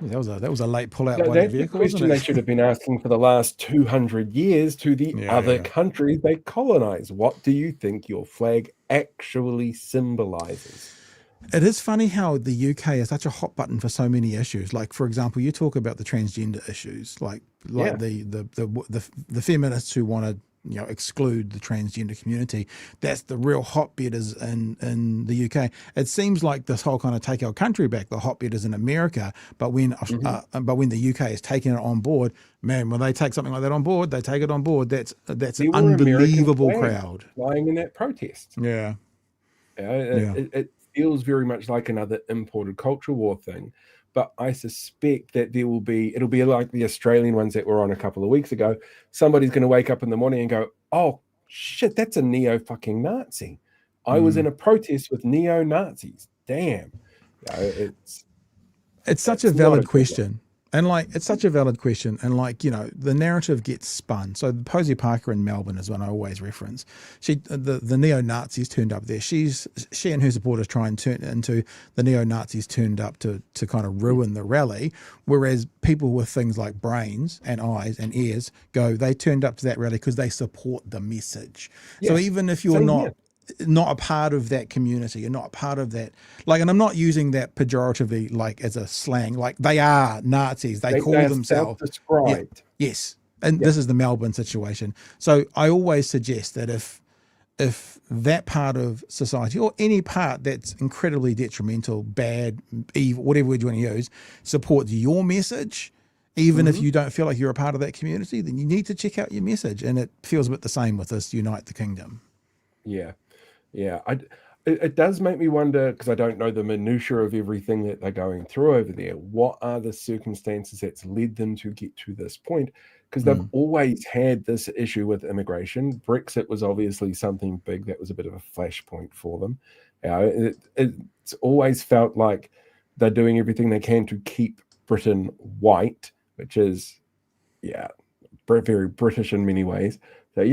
Yeah, that was a late pull-out No, by the that's vehicle, the question wasn't it? they should have been asking for the last 200 years to the other countries they colonise. What do you think your flag actually symbolises? It is funny how the UK is such a hot button for so many issues. Like, for example, you talk about the transgender issues, like the feminists who want to exclude the transgender community. That's the real hotbed is in the UK. It seems like this whole kind of take our country back, the hotbed is in America, but when the UK is taking it on board, man, when they take something like that on board, they take it on board. That's an unbelievable crowd flying in that protest. Yeah. It feels very much like another imported culture war thing. But I suspect that it'll be like the Australian ones that were on a couple of weeks ago. Somebody's going to wake up in the morning and go, oh, shit, that's a neo-fucking-Nazi. I was in a protest with neo-Nazis. Damn. It's such a valid question. And it's such a valid question. And the narrative gets spun. So Posey Parker in Melbourne is one I always reference. The neo-Nazis turned up there. She and her supporters try and turn into the neo-Nazis turned up to kind of ruin the rally. Whereas people with things like brains and eyes and ears they turned up to that rally because they support the message. Yeah. So even if you're not a part of that community, you're not a part of that, and I'm not using that pejoratively as a slang, they are Nazis, they call themselves self-described. Yes, and this is the Melbourne situation. So I always suggest that if that part of society or any part that's incredibly detrimental, bad, evil, whatever word you want to use, supports your message, even if you don't feel like you're a part of that community, then you need to check out your message. And it feels a bit the same with this Unite the Kingdom. Yeah. It does make me wonder, because I don't know the minutiae of everything that they're going through over there. What are the circumstances that's led them to get to this point? Because they've always had this issue with immigration. Brexit was obviously something big that was a bit of a flashpoint for them. It's always felt like they're doing everything they can to keep Britain white, which is, very British in many ways. So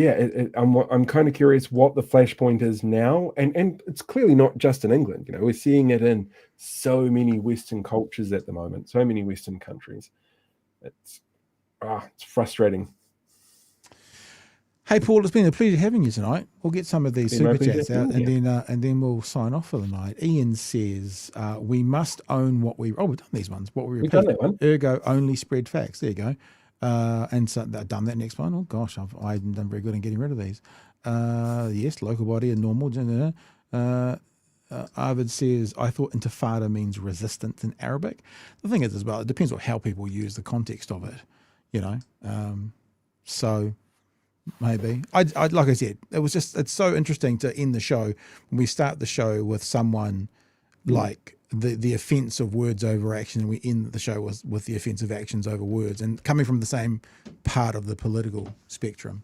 I'm kind of curious what the flashpoint is now, and it's clearly not just in England. We're seeing it in so many Western cultures at the moment, so many Western countries. It's frustrating. Hey Paul, it's been a pleasure having you tonight. We'll get some of these super chats out, and then we'll sign off for the night. Ian says we must own what we. Oh, we've done these ones. What we repeat. Ergo, only spread facts. There you go. And so I've done that next one. Oh gosh, I haven't done very good in getting rid of these. Yes, local body and normal. Arvid says, I thought intifada means resistance in Arabic. The thing is as well, it depends on how people use the context of it, you know. So maybe. I like I said, it's so interesting to end the show when we start the show with someone like the offence of words over action, and we end the show with the offence of actions over words, and coming from the same part of the political spectrum.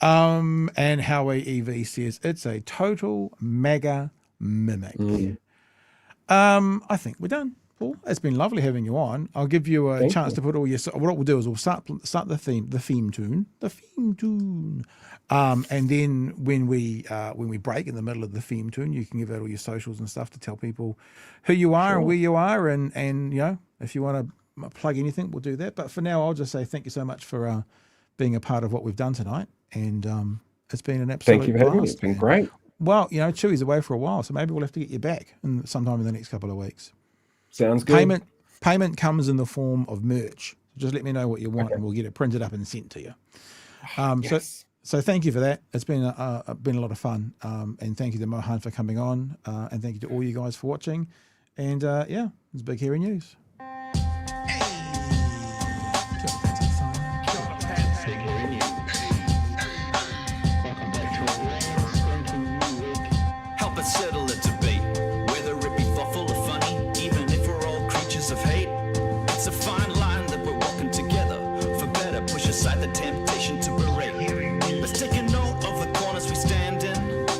And Howie EV says it's a total MAGA mimic. I think we're done, Paul. It's been lovely having you on. I'll give you a chance to put all your. What we'll do is we'll start the theme tune, and then when we break in the middle of the theme tune, you can give out all your socials and stuff to tell people who you are and where you are, and you know, if you want to plug anything, we'll do that. But for now, I'll just say thank you so much for being a part of what we've done tonight, and it's been an absolute Thank you for having me. blast. It's been great. Well, you know, Chewie's away for a while, so maybe we'll have to get you back sometime in the next couple of weeks. Sounds good. Payment comes in the form of merch. Just let me know what you want, and we'll get it printed up and sent to you. Yes. So thank you for that. It's been a lot of fun, and thank you to Mohan for coming on, and thank you to all you guys for watching. And yeah, it's Big Hairy News. Help us settle a debate, whether it be thoughtful or funny, even if we're all creatures of hate. It's a fine line that we're walking together. For better, push aside the temptation to berate. Let's take a note of the corners we stand in.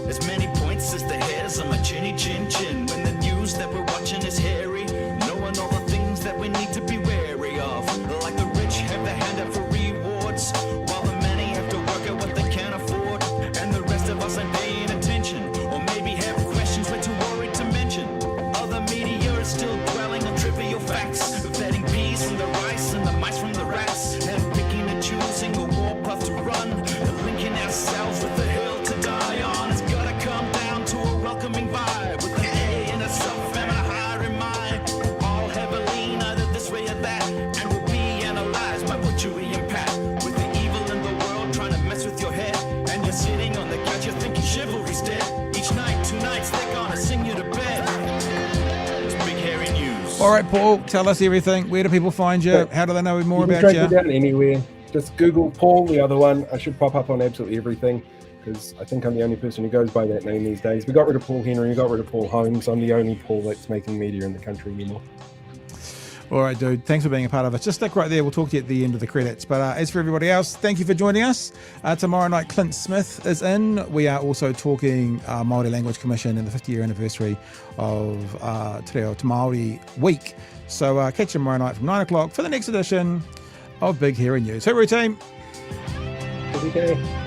As many points as the hairs on my chinny chin chin. When the news that we're watching is hairy, knowing all the things that we need to be wary of. Like the rich have the hand out for rewards, while the many have to work at what they can't afford. And the rest of us ain't paying attention, or maybe have questions we're too worried to mention. Other media is still dwelling on trivial facts, vetting peas from the rice and the mice from the rats, and picking and choosing a warpath to run, and linking ourselves with the hill to die on. It's gotta come down to a welcoming vibe, with an A and a self and a higher in mind. All heavily, neither this way or that, and will be analyzed by what Chewie and Pat. With the evil in the world trying to mess with your head, and you're sitting on the couch, you're thinking chivalry's dead. Each night, 2 nights, they're gonna sing you to bed. It's Big Hairy News. All right, Paul, tell us everything. Where do people find you? How do they know more about track you? me down anywhere. Just Google Paul, the other one. I should pop up on absolutely everything, because I think I'm the only person who goes by that name these days. We got rid of Paul Henry, we got rid of Paul Holmes. I'm the only Paul that's making media in the country anymore. All right, dude. Thanks for being a part of it. Just stick right there. We'll talk to you at the end of the credits. But as for everybody else, thank you for joining us. Tomorrow night, Clint Smith is in. We are also talking Māori Language Commission and the 50-year anniversary of Te Reo Te Māori Week. So catch you tomorrow night from 9 o'clock for the next edition of Big Hairy News. Hooroo, team. Okay.